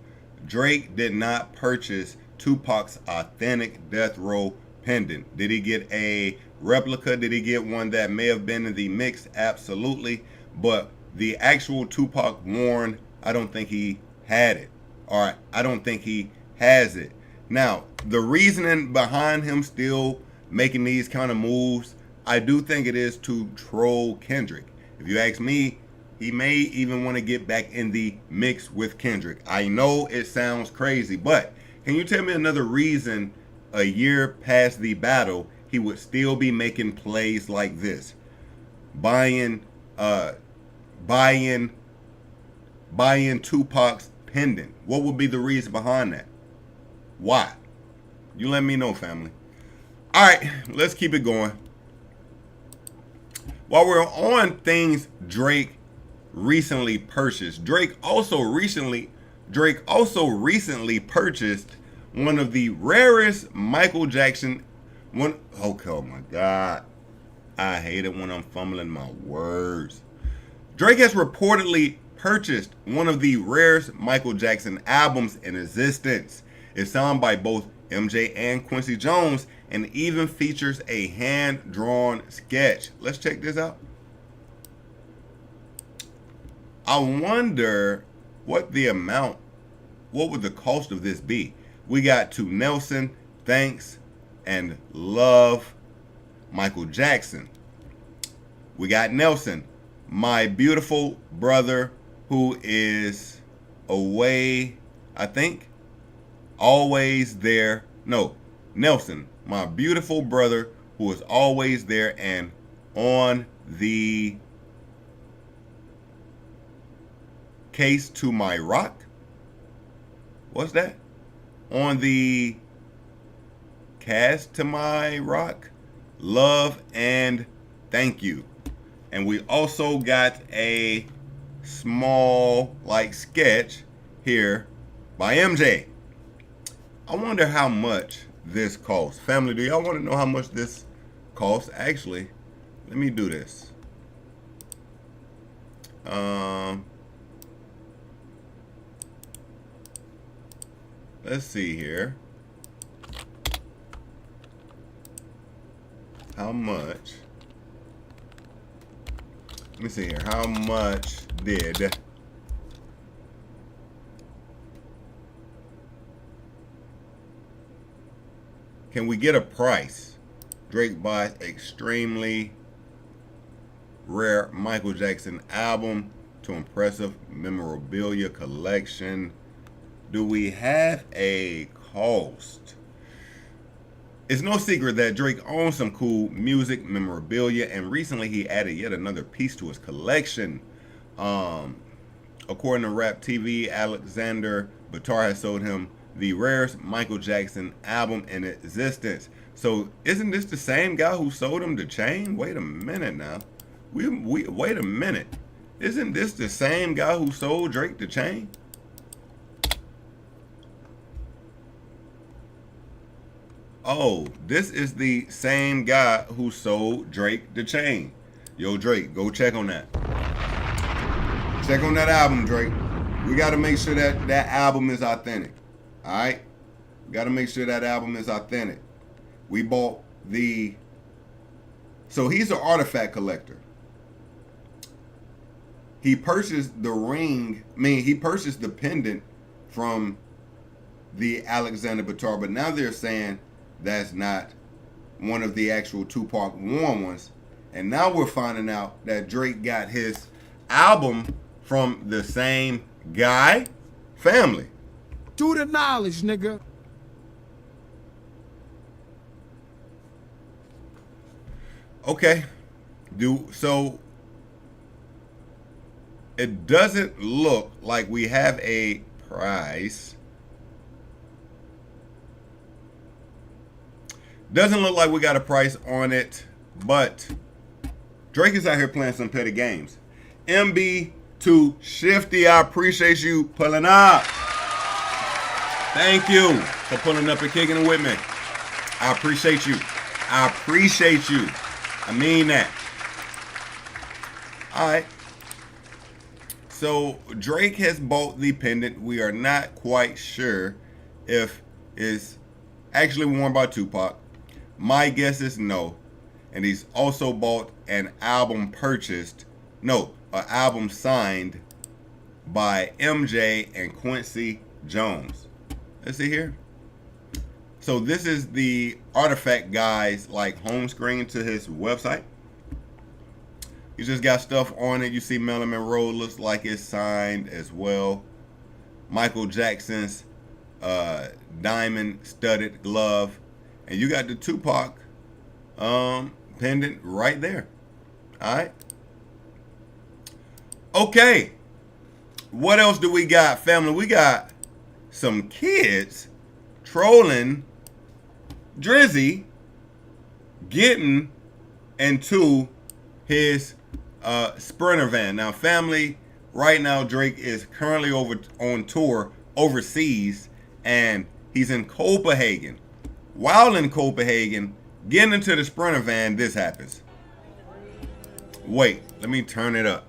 Drake did not purchase Tupac's authentic death row pendant. Did he get a replica? Did he get one that may have been in the mix? Absolutely. But the actual Tupac worn, I don't think he had it. All right, I don't think he has it. Now, the reasoning behind him still making these kind of moves, I do think it is to troll Kendrick. If you ask me, he may even want to get back in the mix with Kendrick. I know it sounds crazy, but can you tell me another reason a year past the battle he would still be making plays like this? Buying Tupac's pendant. What would be the reason behind that? Why? You let me know, family. All right, let's keep it going. While we're on things Drake recently purchased, Drake also recently purchased one of the rarest Michael Jackson oh my God. I hate it when I'm fumbling my words. Drake has reportedly purchased one of the rarest Michael Jackson albums in existence. It's signed by both MJ and Quincy Jones and even features a hand-drawn sketch. Let's check this out. I wonder what would the cost of this be? We got To Nelson, Thanks, and Love, Michael Jackson. We got Nelson, My Beautiful Brother, who is away, I think, always there. No, Nelson, My Beautiful Brother, who is always there and on the Case to My Rock. What's that? On the Cast to My Rock, Love and Thank You. And we also got a small sketch here by MJ. I wonder how much this costs. Family, do y'all want to know how much this costs? Actually, let me do this. Let's see here. How much? Let me see here. How much did can we get a price? Drake buys extremely rare Michael Jackson album to impressive memorabilia collection. Do we have a cost? It's no secret that Drake owns some cool music memorabilia, and recently he added yet another piece to his collection. According to Rap TV, Alexander Batar has sold him the rarest Michael Jackson album in existence. So isn't this the same guy who sold him the chain? Wait a minute now. Wait a minute. Isn't this the same guy who sold Drake the chain? Oh, this is the same guy who sold Drake the chain. Yo, Drake, go check on that. Check on that album, Drake. We got to make sure that that album is authentic. All right? Got to make sure that album is authentic. We bought the... So he's an artifact collector. He purchased the ring. He purchased the pendant from the Alexander Batar, but now they're saying that's not one of the actual Tupac worn ones. And now we're finding out that Drake got his album from the same guy, family. Do the knowledge, nigga. Okay. So it doesn't look like we have a price. Doesn't look like we got a price on it, but Drake is out here playing some petty games. MB to Shifty, I appreciate you pulling up. Thank you for pulling up and kicking it with me. I appreciate you. I appreciate you. I mean that. All right. So Drake has bought the pendant. We are not quite sure if it's actually worn by Tupac. My guess is no. And he's also bought an album an album signed by MJ and Quincy Jones. Let's see here. So this is the Artifact guy's like home screen to his website. He just got stuff on it. You see Marilyn Monroe looks like it's signed as well. Michael Jackson's diamond studded glove. And you got the Tupac pendant right there. All right. Okay. What else do we got, family? We got some kids trolling Drizzy getting into his Sprinter van. Now, family, right now Drake is currently on tour overseas, and he's in Copenhagen. While in Copenhagen, getting into the Sprinter van, this happens. Wait, let me turn it up.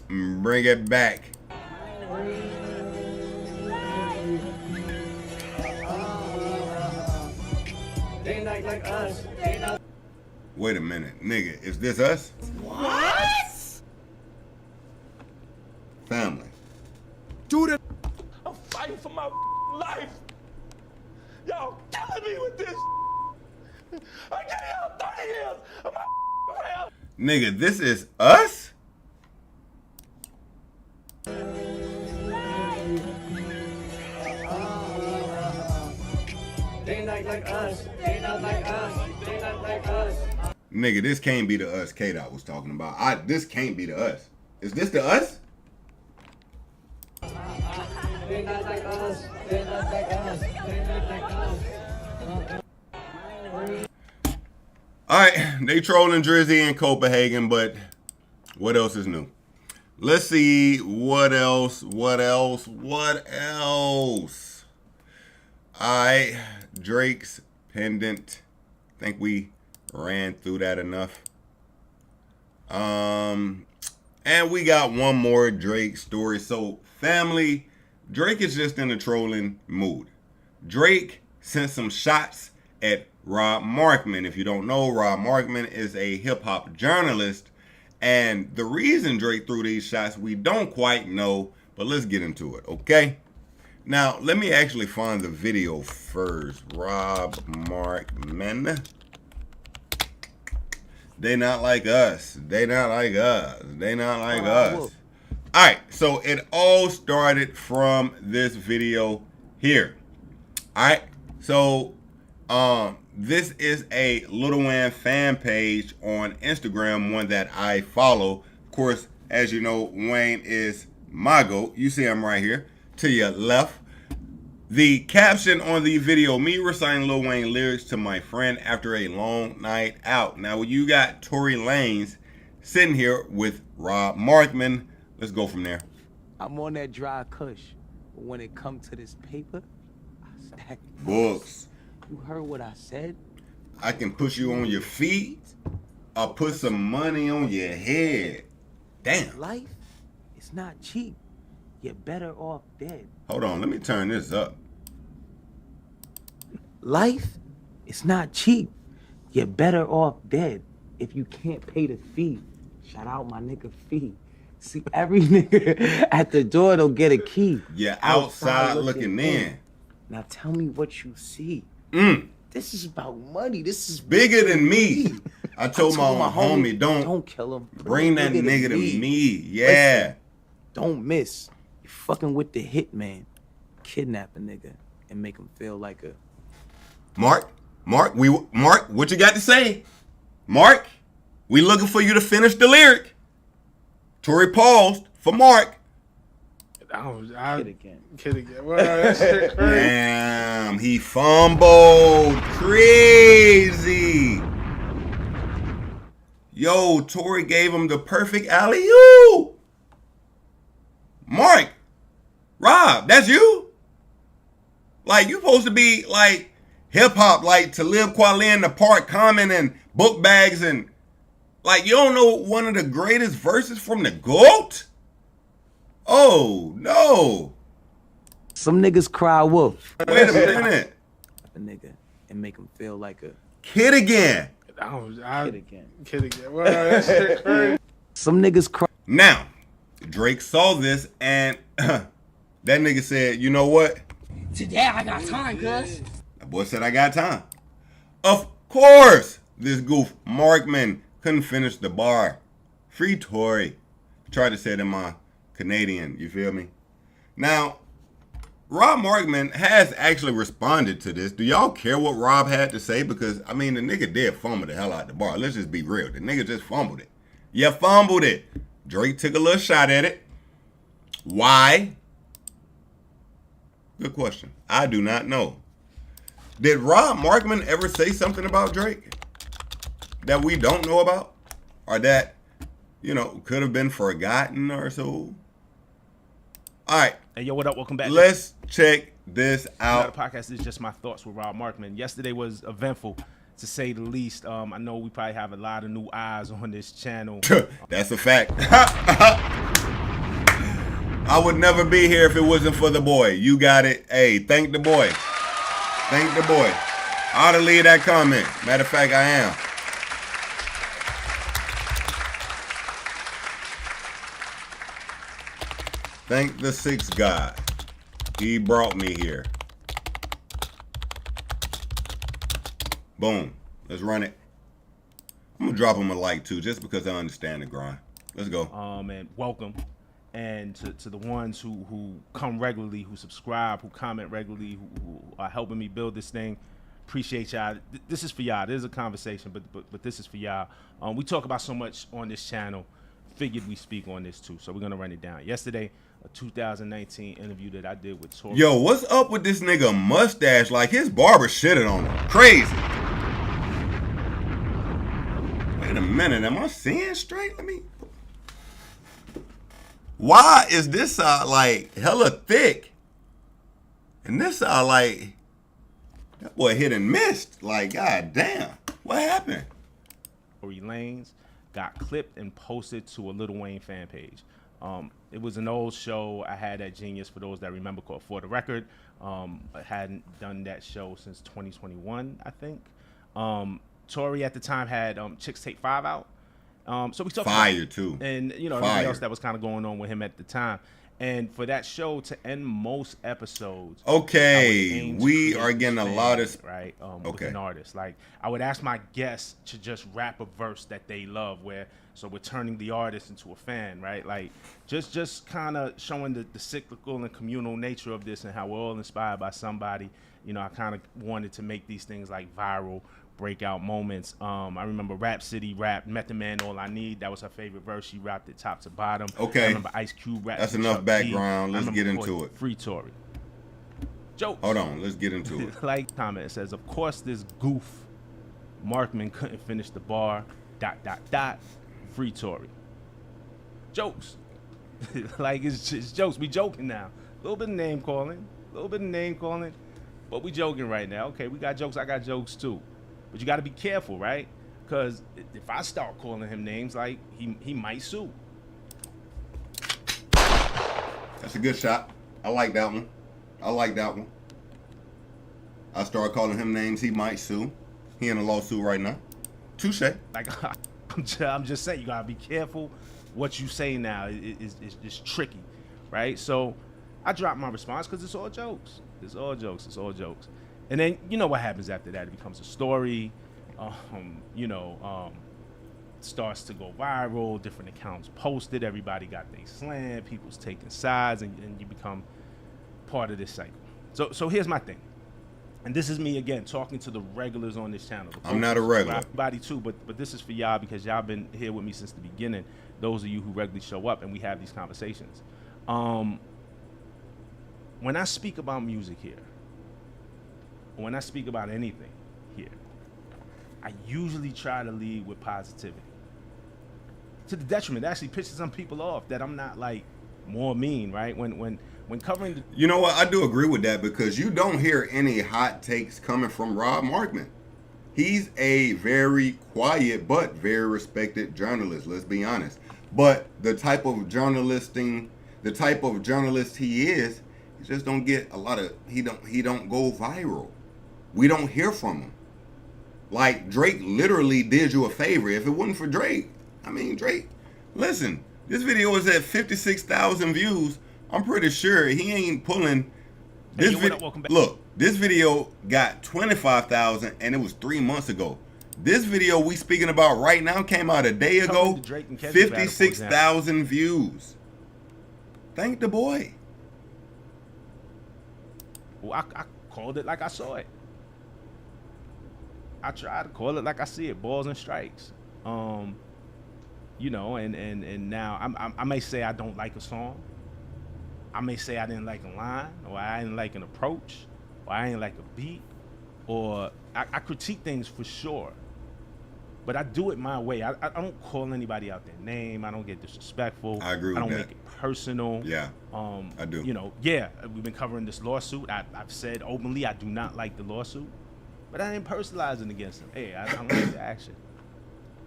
Bring it back. Wait a minute, nigga, is this us? What? Family. Dude, I'm fighting for my life. Y'all killing me with this. I gave y'all 30 years of my Nigga, this is us? They not like us. They not like us. They not like us. Nigga, this can't be the us K-Dot was talking about. This can't be the us. Is this the us? They not like us. They not like us. They not like us. Alright, they trolling Drizzy in Copenhagen, but what else is new? Let's see what else. Alright, Drake's pendant. I think we ran through that enough. And we got one more Drake story. So, family, Drake is just in a trolling mood. Drake sent some shots at Rob Markman. If you don't know, Rob Markman is a hip-hop journalist. And the reason Drake threw these shots, we don't quite know. But let's get into it, okay? Now, let me actually find the video first. Rob Markman. They not like us. They not like us. They not like us. All right, so it all started from this video here. All right, so this is a Lil Wayne fan page on Instagram, one that I follow. Of course, as you know, Wayne is my GOAT. You see him right here to your left. The caption on the video, me reciting Lil Wayne lyrics to my friend after a long night out. Now, you got Tory Lanez sitting here with Rob Markman. Let's go from there. I'm on that dry kush, but when it comes to this paper, I stack books. You heard what I said? I can push you on your feet or put some money on your head. Damn. Life is not cheap. You're better off dead. Hold on, let me turn this up. Life is not cheap. You're better off dead if you can't pay the fee. Shout out my nigga Fee. See, every nigga at the door don't get a key. Yeah, outside looking in. Now tell me what you see. This is about money. This is bigger than me. I told my homie, don't kill him. Bring that nigga to me. Yeah. Listen, don't miss. You fucking with the hitman. Kidnap a nigga and make him feel like a... Mark, what you got to say? Mark, we looking for you to finish the lyric. Tory paused for Mark. Kid again. Damn, he fumbled. Crazy. Yo, Tory gave him the perfect alley-oop. Mark, Rob, that's you? Like, you supposed to be like hip-hop, like Talib Kweli in the Park, Common and book bags, and like, you don't know one of the greatest verses from the GOAT? Oh, no. Some niggas cry wolf. Wait a minute. A nigga and make him feel like a... Kid again. Kid again. Some niggas cry... Now, Drake saw this and that nigga said, you know what? Today I got time, cuz. That boy said I got time. Of course, this goof Markman couldn't finish the bar. Free Tory. Tried to say it in my Canadian, you feel me? Now, Rob Markman has actually responded to this. Do y'all care what Rob had to say? Because, I mean, the nigga did fumble the hell out the bar. Let's just be real. The nigga just fumbled it. You fumbled it. Drake took a little shot at it. Why? Good question. I do not know. Did Rob Markman ever say something about Drake that we don't know about? Or that, you know, could have been forgotten or so? All right. Hey, yo, what up? Welcome back. Let's check this out. The podcast is just my thoughts with Rob Markman. Yesterday was eventful, to say the least. I know we probably have a lot of new eyes on this channel. That's a fact. I would never be here if it wasn't for the boy. You got it. Hey, thank the boy. Thank the boy. I ought to leave that comment. Matter of fact, I am. Thank the sixth God. He brought me here. Boom. Let's run it. I'm going to drop him a like, too, just because I understand the grind. Let's go. And welcome. And to the ones who come regularly, who subscribe, who comment regularly, who are helping me build this thing. Appreciate y'all. This is for y'all. This is a conversation, but this is for y'all. We talk about so much on this channel. Figured we speak on this, too. So we're going to run it down. Yesterday, a 2019 interview that I did with Tory. Yo, what's up with this nigga mustache? Like, his barber shitted on him. Crazy. Wait a minute. Am I seeing straight? Let me... Why is this like hella thick? And this like... That boy hit and missed. Like, god damn. What happened? Tory Lanez got clipped and posted to a Lil Wayne fan page. It was an old show I had at Genius, for those that remember, called For the Record. I hadn't done that show since 2021, I think. Tory at the time had Chicks Take 5 out. So we talked Fire too. And, you know, everything else that was kind of going on with him at the time. And for that show to end most episodes, okay, we are getting a lot of right with an artist. Like, I would ask my guests to just rap a verse that they love, so we're turning the artist into a fan, right? Like, just kind of showing the cyclical and communal nature of this and how we're all inspired by somebody. You know, I kind of wanted to make these things like viral breakout moments. I remember Rap City rapped Method Man All I Need. That was her favorite verse. She rapped it top to bottom. Okay. I remember Ice Cube rapped. That's enough background. Let's get into it. Free Tory. Jokes. Hold on. Let's get into it. Like comment, it says, of course this goof Markman couldn't finish the bar. ... Free Tory. Jokes. Like, it's just jokes. We joking now. A little bit of name calling. But we joking right now. Okay, we got jokes. I got jokes too. But you got to be careful, right? Because if I start calling him names, like he might sue. That's a good shot. I like that one. I like that one. I start calling him names, he might sue. He in a lawsuit right now. Touche. Like I'm just saying, you gotta be careful what you say now. It's tricky, right? So I dropped my response because it's all jokes. It's all jokes. It's all jokes. And then you know what happens after that? It becomes a story. Starts to go viral. Different accounts posted. Everybody got their slant. People's taking sides, and you become part of this cycle. So here's my thing. And this is me again talking to the regulars on this channel. I'm not a regular. Everybody too, but this is for y'all because y'all been here with me since the beginning. Those of you who regularly show up and we have these conversations. When I speak about music here, when I speak about anything here, I usually try to lead with positivity. To the detriment, it actually pisses some people off that I'm not like more mean, right? When covering the... You know what? I do agree with that because you don't hear any hot takes coming from Rob Markman. He's a very quiet but very respected journalist, let's be honest. But the type of journalist he is, he just don't get a lot of, he don't go viral. We don't hear from him. Like Drake literally did you a favor. If it wasn't for Drake, Drake, listen, this video is at 56,000 views. I'm pretty sure he ain't pulling this video. Look, this video got 25,000 and it was 3 months ago. This video we speaking about right now came out a day ago. 56,000 views. Thank the boy. Well, I called it like I saw it. I try to call it like I see it, balls and strikes. And now I may say I don't like a song. I may say I didn't like a line, or I didn't like an approach, or I didn't like a beat, or I critique things for sure. But I do it my way. I don't call anybody out their name. I don't get disrespectful. I agree with that. I don't make it personal. Yeah, I do. We've been covering this lawsuit. I've said openly I do not like the lawsuit. But I didn't personalize it against him. Hey, I don't like the action.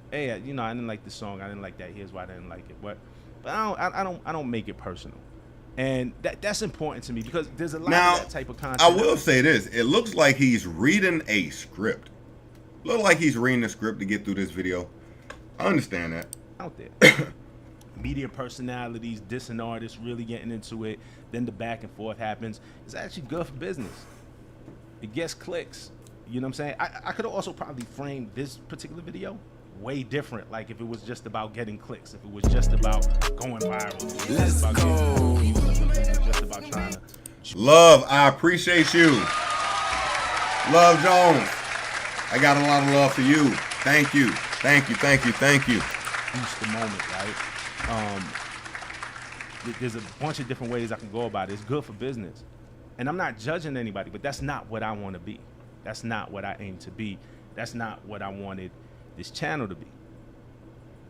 Hey, I didn't like the song. I didn't like that. Here's why I didn't like it. But I don't make it personal. And that's important to me because there's a lot of that type of content. I will say this. It looks like he's reading a script. Look like he's reading a script to get through this video. I understand that. Out there. Media personalities, dissing artists, really getting into it. Then the back and forth happens. It's actually good for business. It gets clicks. You know what I'm saying? I could have also probably framed this particular video way different. Like if it was just about getting clicks, if it was just about going viral. Let's go. If it was just about trying to... Love, I appreciate you. Love Jones. I got a lot of love for you. Thank you. Thank you. Thank you. Thank you. Boost the moment, right? There's a bunch of different ways I can go about it. It's good for business. And I'm not judging anybody, but that's not what I want to be. That's not what I aim to be. That's not what I wanted this channel to be.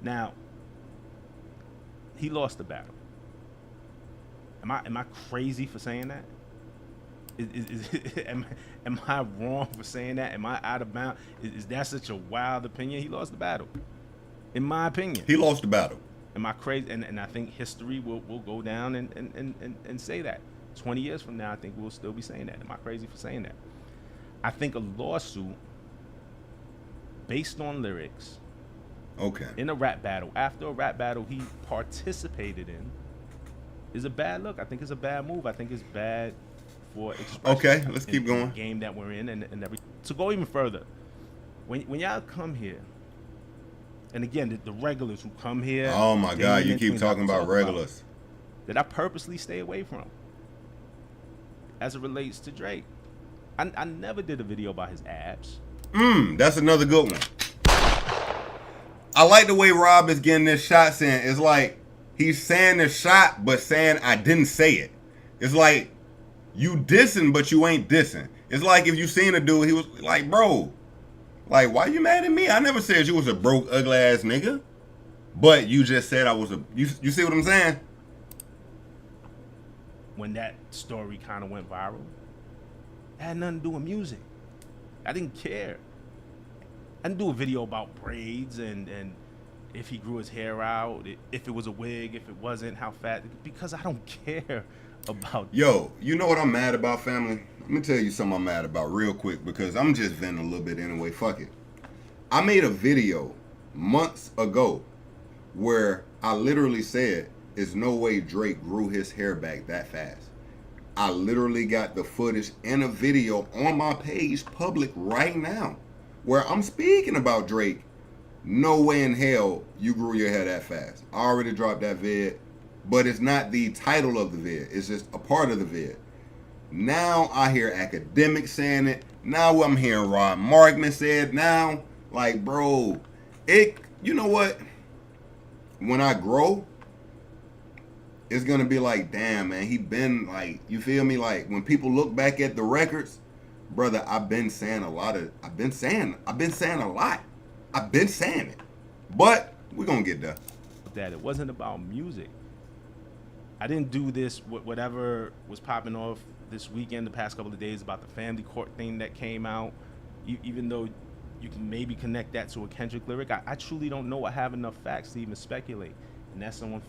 Now, he lost the battle. Am I crazy for saying that? Am I wrong for saying that? Am I out of bounds? Is that such a wild opinion? He lost the battle. In my opinion. He lost the battle. Am I crazy? And I think history will go down and say that. 20 years from now, I think we'll still be saying that. Am I crazy for saying that? I think a lawsuit based on lyrics, in a rap battle, after a rap battle he participated in, is a bad look. I think it's a bad move. I think it's bad for expression. Okay, let's keep going. The game that we're in and everything. To go even further, when y'all come here, and again, the regulars who come here. Oh my God, you keep talking about regulars. That I purposely stay away from as it relates to Drake. I never did a video about his abs. That's another good one. I like the way Rob is getting this shot saying. It's like he's saying the shot, but saying I didn't say it. It's like you dissing, but you ain't dissing. It's like if you seen a dude, he was like, bro, like, why you mad at me? I never said you was a broke, ugly ass nigga. But you just said I was a, you see what I'm saying? When that story kind of went viral, it had nothing to do with music. I didn't care. I didn't do a video about braids and if he grew his hair out, if it was a wig, if it wasn't, how fat, because I don't care about. Yo, you know what I'm mad about, family? Let me tell you something I'm mad about real quick, because I'm just venting a little bit anyway. Fuck it. I made a video months ago where I literally said, there's no way Drake grew his hair back that fast. I literally got the footage and a video on my page public right now where I'm speaking about Drake. No way in hell you grew your hair that fast. I already dropped that vid, but it's not the title of the vid. It's just a part of the vid. Now I hear academics saying it. Now I'm hearing Rod Markman say it now. Like, bro, you know what? When I grow, it's going to be like, damn, man, he been like, you feel me? Like, when people look back at the records, brother, I've been saying a lot. I've been saying a lot. I've been saying it, but we're going to get there. That it wasn't about music. I didn't do this, whatever was popping off this weekend, the past couple of days about the family court thing that came out, even though you can maybe connect that to a Kendrick lyric. I truly don't know. I have enough facts to even speculate. And that's someone's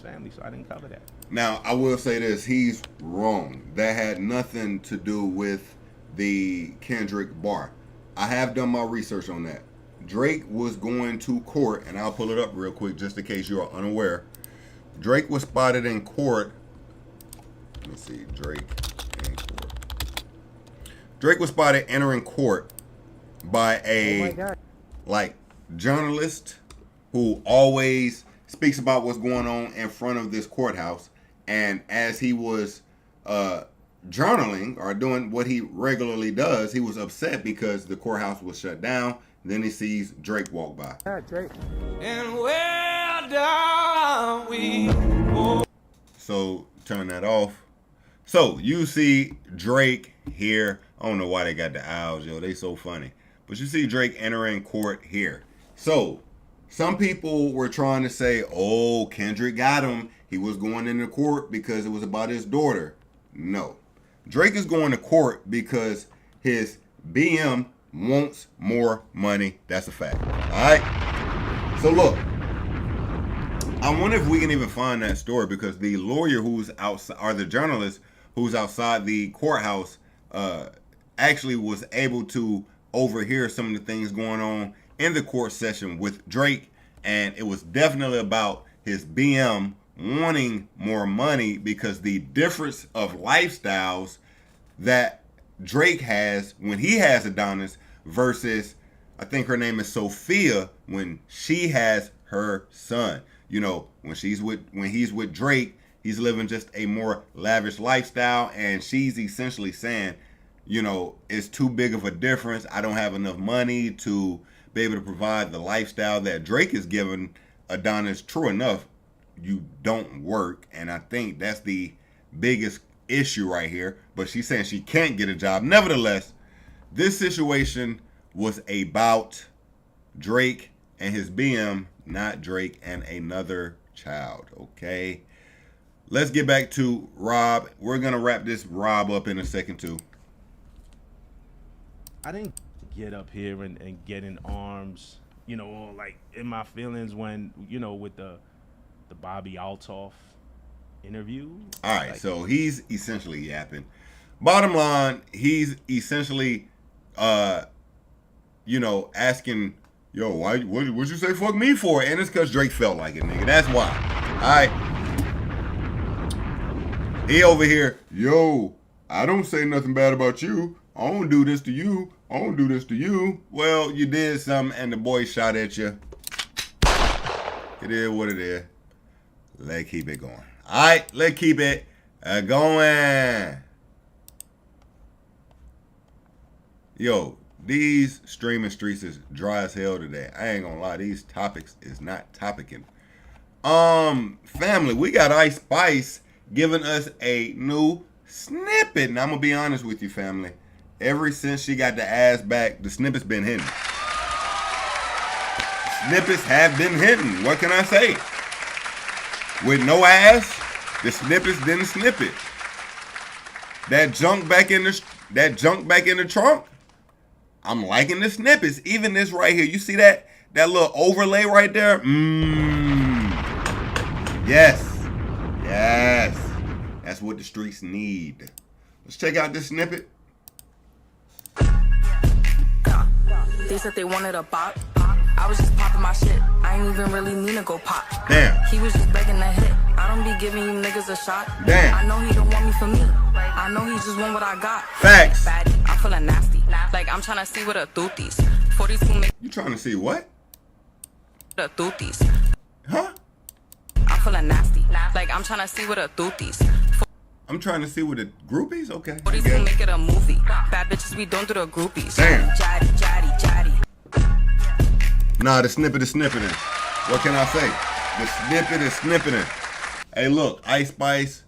family, so I didn't cover that. Now, I will say this. He's wrong. That had nothing to do with the Kendrick bar. I have done my research on that. Drake was going to court, and I'll pull it up real quick just in case you are unaware. Drake was spotted in court. Let me see. Drake in court. Drake was spotted entering court by a journalist who always speaks about what's going on in front of this courthouse. And as he was journaling or doing what he regularly does, he was upset because the courthouse was shut down. Then he sees Drake walk by. Drake. And where down we go. So turn that off. So you see Drake here. I don't know why they got the owls, yo. They so funny. But you see Drake entering court here. So some people were trying to say, oh, Kendrick got him. He was going into court because it was about his daughter. No. Drake is going to court because his BM wants more money. That's a fact. All right? So look, I wonder if we can even find that story, because the lawyer who's outside, or the journalist who's outside the courthouse, actually was able to overhear some of the things going on in the court session with Drake, and it was definitely about his BM wanting more money because the difference of lifestyles that Drake has when he has Adonis versus, I think her name is Sophia, when she has her son. You know, when he's with Drake, he's living just a more lavish lifestyle, and she's essentially saying, you know, it's too big of a difference. I don't have enough money to be able to provide the lifestyle that Drake is giving Adonis. True enough, you don't work, and I think that's the biggest issue right here. But she's saying she can't get a job. Nevertheless, this situation was about Drake and his BM, not Drake and another child. Okay, let's get back to Rob. We're gonna wrap this Rob up in a second too. I didn't get up here and get in arms, you know, or like in my feelings when, you know, with the Bobby Altoff interview. All right, so he's essentially yapping. Bottom line, he's essentially, you know, asking, yo, why? What'd you say fuck me for? And it's because Drake felt like it, nigga. That's why. All right. He over here, yo, I don't say nothing bad about you. I don't do this to you. I don't do this to you. Well, you did something and the boy shot at you. It is what it is. Let's keep it going. All right, let's keep it going. Yo, these streaming streets is dry as hell today. I ain't gonna lie, these topics is not topicking. Family, we got Ice Spice giving us a new snippet. And I'm gonna be honest with you, family. Ever since she got the ass back, the snippet's been hitting. Snippets have been hitting. What can I say? With no ass, the snippets didn't snip it. That junk back in the trunk. I'm liking the snippets. Even this right here. You see that little overlay right there? Yes. Yes. That's what the streets need. Let's check out this snippet. They said they wanted a bop. I was just popping my shit. I ain't even really mean to go pop. Damn. He was just begging to hit. I don't be giving you niggas a shot. Damn. I know he don't want me for me. I know he just want what I got. Facts. Fatty, I'm feeling nasty. Like I'm trying to see what a tooties. 42 make. You trying to see what? The tooties. Huh? I'm feeling nasty. Like I'm trying to see what a tooties. I'm trying to see what the groupies? Okay. 42 make it a movie. Bad bitches we don't do the groupies. Damn. Jaddy. Nah, the snippet is snippeting. What can I say? The snippet is snippeting. Hey, look, Ice Spice,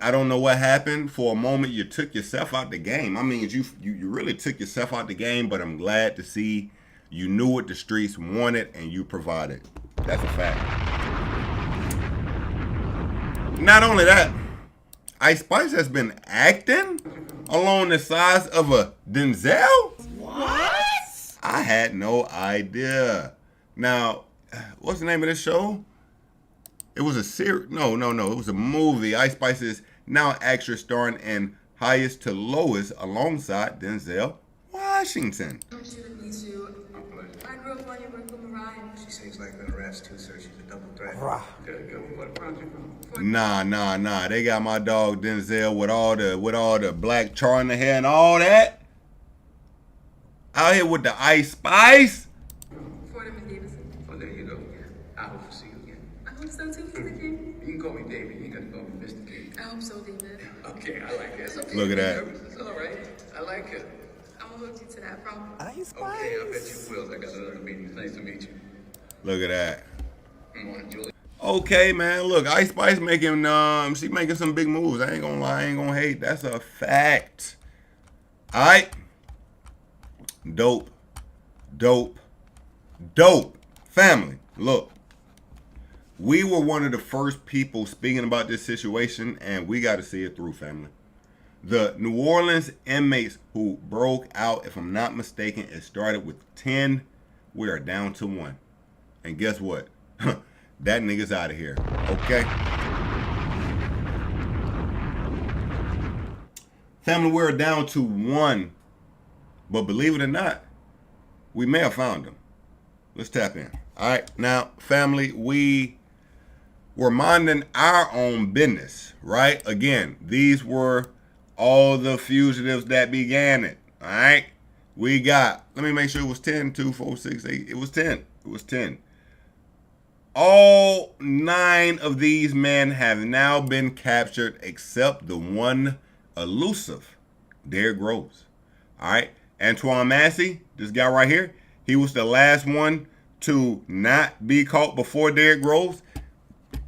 I don't know what happened. For a moment, you took yourself out the game. I mean, you really took yourself out the game, but I'm glad to see you knew what the streets wanted and you provided. That's a fact. Not only that, Ice Spice has been acting along the size of a Denzel? What? I had no idea. Now, what's the name of this show? It was a series. No. It was a movie. Ice Spice is now actress starring in Highest to Lowest alongside Denzel Washington. I grew up on your work with Mariah. She sings like the rats too, so she's a double threat. Nah. They got my dog Denzel with all the black char in the hair and all that. Out here with the Ice Spice. Fordham and Davidson. Oh, there you go. I hope to see you again. I hope so too, Mr. King. You can call me David. You can call me Mr. King. I hope so, David. Okay, I like it. It's okay. Look at that. It's all right. I like it. I'm gonna hook you to that promo. Ice Spice. Okay, I bet you will. I got another meeting. It's nice to meet you. Look at that. Come on, Julie. Okay, man. Look, Ice Spice she making some big moves. I ain't gonna lie. I ain't gonna hate. That's a fact. All right. Dope. Family, look. We were one of the first people speaking about this situation, and we got to see it through, family. The New Orleans inmates who broke out, if I'm not mistaken, it started with 10. We are down to 1. And guess what? That nigga's out of here. Okay? Family, we're down to 1. But believe it or not, we may have found him. Let's tap in. All right. Now, family, we were minding our own business, right? Again, these were all the fugitives that began it. All right. We got, let me make sure it was 10, 2, 4, 6, 8. It was 10. It was 10. All 9 of these men have now been captured except the one elusive, Derrick Groves. All right. Antoine Massey, this guy right here, he was the last one to not be caught before Derrick Groves.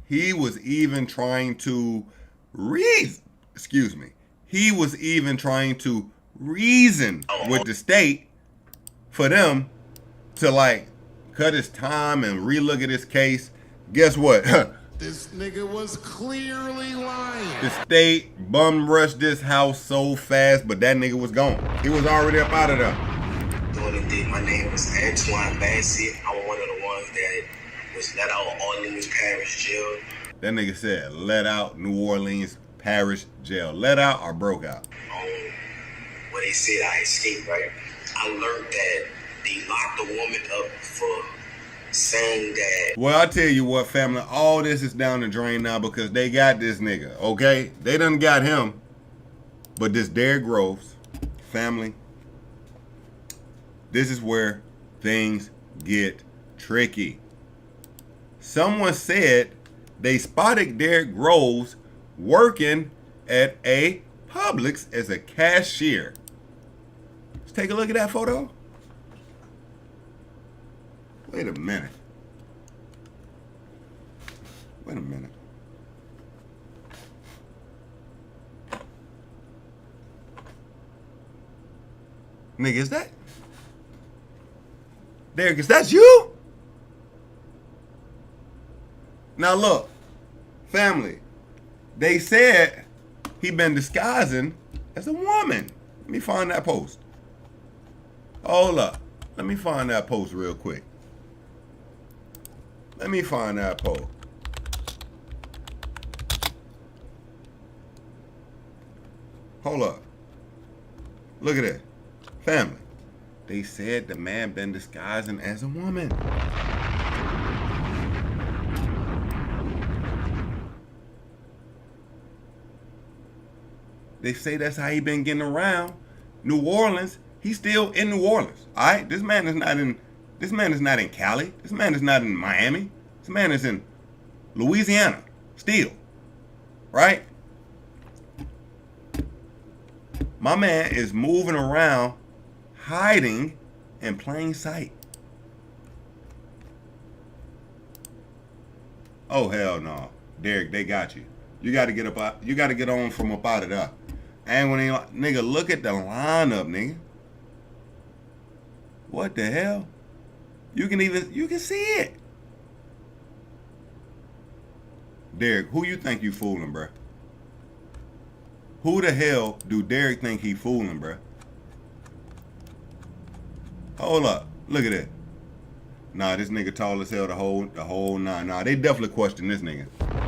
He was even trying to reason with the state for them to like cut his time and relook at his case. Guess what? This nigga was clearly lying. The state bum rushed this house so fast, but that nigga was gone. He was already up out of there. My name was Antoine Massey. I was one of the ones that was let out of Orleans Parish Jail. That nigga said, let out New Orleans Parish Jail. Let out or broke out? When they said I escaped, right? I learned that they locked the woman up for saying that. Well, I tell you what, family, all this is down the drain now because they got this nigga, okay? They done got him. But this Derrick Groves, family, this is where things get tricky. Someone said they spotted Derrick Groves working at a Publix as a cashier. Let's take a look at that photo. Wait a minute. Nigga, is that? Derrick, is that you? Now look, family, they said he been disguising as a woman. Let me find that post. Hold up. Let me find that post real quick. Let me find that post. Hold up. Look at that. Family. They said the man been disguising as a woman. They say that's how he been getting around New Orleans. He's still in New Orleans. All right? This man is not in Cali. This man is not in Miami. This man is in Louisiana still. Right? My man is moving around, hiding in plain sight. Oh hell no. Derrick, they got you. You gotta get up. You gotta get on from up out of there. And when they nigga, look at the lineup, nigga. What the hell? You can see it. Derrick, who you think you fooling, bruh? Who the hell do Derrick think he fooling, bruh? Hold up. Look at that. Nah, this nigga tall as hell the whole nine. Nah, they definitely question this nigga.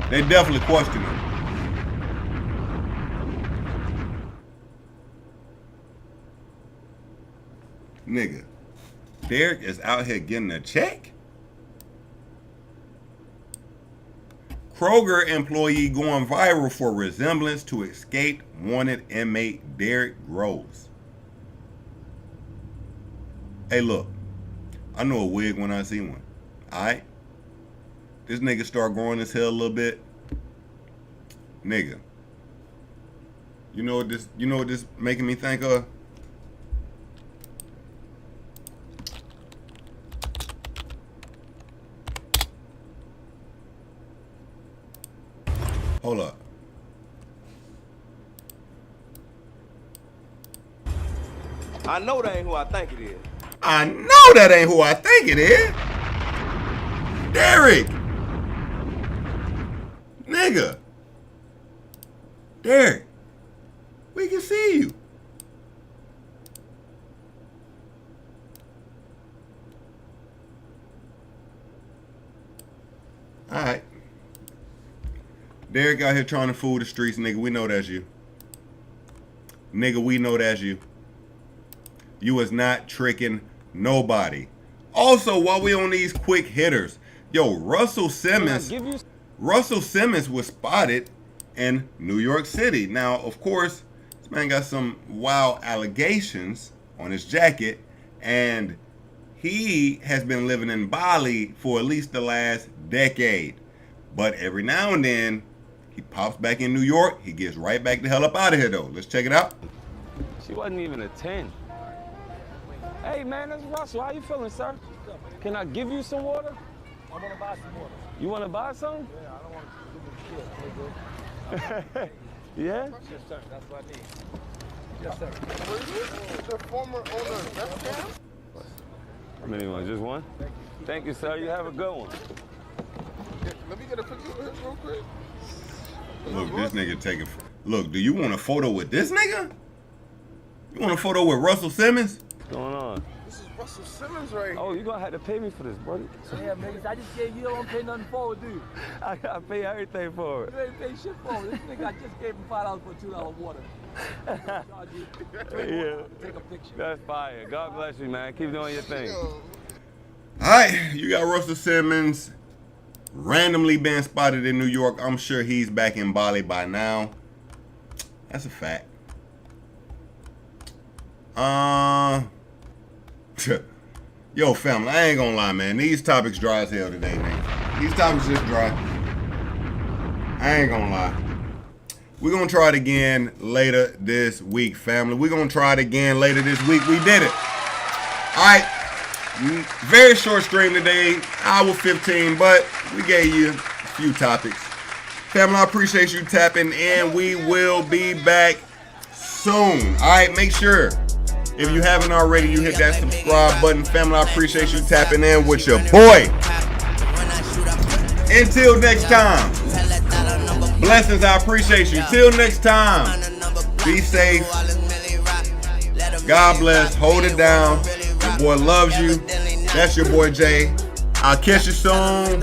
They definitely question him. Nigga, Derrick is out here getting a check? Kroger employee going viral for resemblance to escaped wanted inmate Derrick Groves. Hey, look. I know a wig when I see one. Alright? This nigga start growing his hair a little bit. Nigga. You know what this making me think of? Hold up. I know that ain't who I think it is. I know that ain't who I think it is. Derrick. Nigga. Derrick. We can see you. Alright. Derrick out here trying to fool the streets, nigga. We know that's you. Nigga, we know that's you. You was not tricking nobody. Also, while we on these quick hitters, yo, Russell Simmons was spotted in New York City. Now, of course, this man got some wild allegations on his jacket, and he has been living in Bali for at least the last decade. But every now and then, he pops back in New York. He gets right back the hell up out of here, though. Let's check it out. She wasn't even a 10. Hey, man, that's Russell. How you feeling, sir? Can I give you some water? I want to buy some water. You want to buy some? Yeah, I don't want to give you shit. Yeah? Yes, sir. That's what I need. Yes, sir. Were you the former owner of Restaurant? How many ones? Just one? Thank you, sir. You have a good one. Let me get a picture of him real quick. Look, this nigga taking... Look, do you want a photo with this nigga? You want a photo with Russell Simmons? What's going on? This is Russell Simmons right here. Oh, you're going to have to pay me for this, buddy. Yeah, man. I just gave you, don't pay nothing for it, dude. I got to pay everything for it. You ain't pay shit for it. This nigga, I just gave him $5 for $2 water. Yeah. Take a picture. That's fire. God bless you, man. Keep doing your thing. All right, you got Russell Simmons randomly being spotted in New York. I'm sure he's back in Bali by now. That's a fact. Yo, family, I ain't gonna lie, man. These topics dry as hell today, man. These topics just dry. I ain't gonna lie. We're gonna try it again later this week, family. We're gonna try it again later this week. We did it. All right. Very short stream today, hour 15, but we gave you a few topics. Family, I appreciate you tapping in. We will be back soon. All right, make sure, if you haven't already, you hit that subscribe button. Family, I appreciate you tapping in with your boy. Until next time, blessings, I appreciate you. Till next time, be safe. God bless. Hold it down. boy loves you. That's your boy Jay. I'll catch you soon.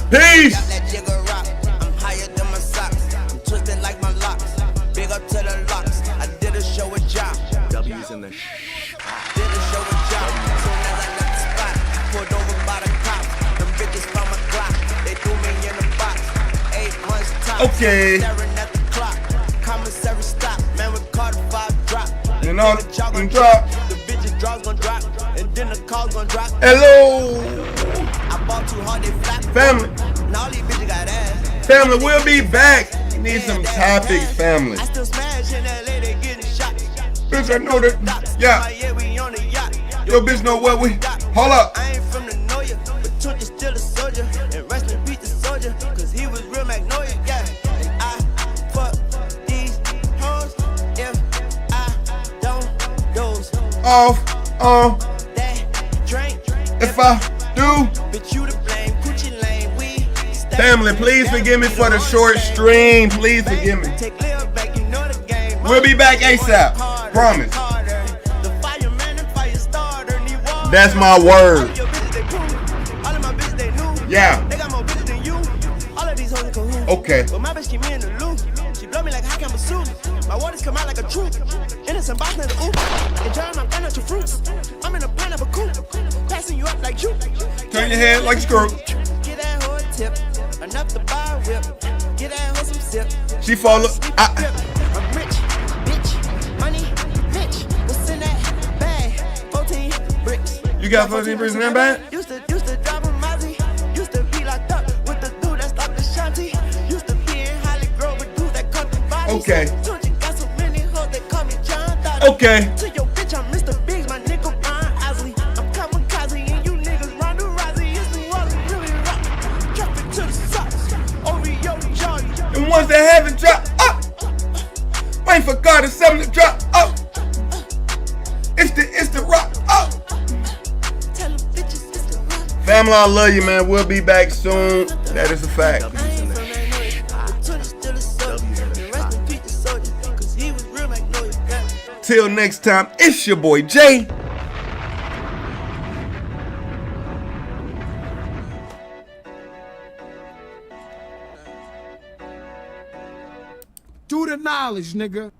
Peace. I'm higher than my socks. I'm twisted like my locks. Big up to the locks. I did a show with Job. W's in the Did a show with Job. Soon as I left the spot, pulled over by the cops. Them bitches found my Glock. They threw me in the box. 8 months top. Okay. Staring at the clock. Commissary stop. Man, we caught a 5 drop. You know, drop. The bitches draws gon' drop. And then the calls gon' drop. Hello. I bought too hard, they flap. Family. Now all these bitches got ass. Family, we'll be back. We need some topics, family. I still smash in LA, they getting shot. Bitch, I know that. Yeah. Yo, bitch, know what we. Hold up. I ain't from the know ya, but Tunch is still a soldier. And rest in peace the soldier, cause he was real Magnolia, yeah. And I fuck these hoes if I don't doze Off on that drink. if I do. Bitch, you to blame, Gucci lane, we Family, please forgive me for the short stream. Please forgive me. take Lil back, you know the game. We'll be back ASAP. Promise. The fireman and fire starter need water. That's my word. Your bitches, they cool. All of my bitches, they new. Yeah. They got more bitches than you. All of these hoes in cahoots. Okay. But my bitch keep me in the loop. She blow me like a hot camera suit. My waters come out like a troop. Innocent box near the oop. Enjoying my financial fruits. I'm in a pineapple coupe. Passing you up like you. Turn your head like a screw. Get that hoe a tip. Enough to buy a whip. Get that hoe some sip. She follow. I'm rich, bitch, money, bitch. What's in that bag? 14 bricks. You got 14 bricks in that bag? Used to drive a Mozzie. Used to be locked up with the dude that stopped the shanty. Used to be in Holly Grove with dudes that cut the bodies. Okay. Got so many hoes that call me John Dottie. Okay. To your bitch, I'm Mr. Biggs, my nigga Brian Osley. I'm kamikaze and you niggas Ronda Rousey. It's New Orleans, really rock. Traffic to the socks. Oreo Johnny. And ones that haven't dropped up. Wait for God to something to drop up. It's the rock up. Family, I love you, man. We'll be back soon. That is a fact. Till next time, it's your boy Jay. Do the knowledge, nigga.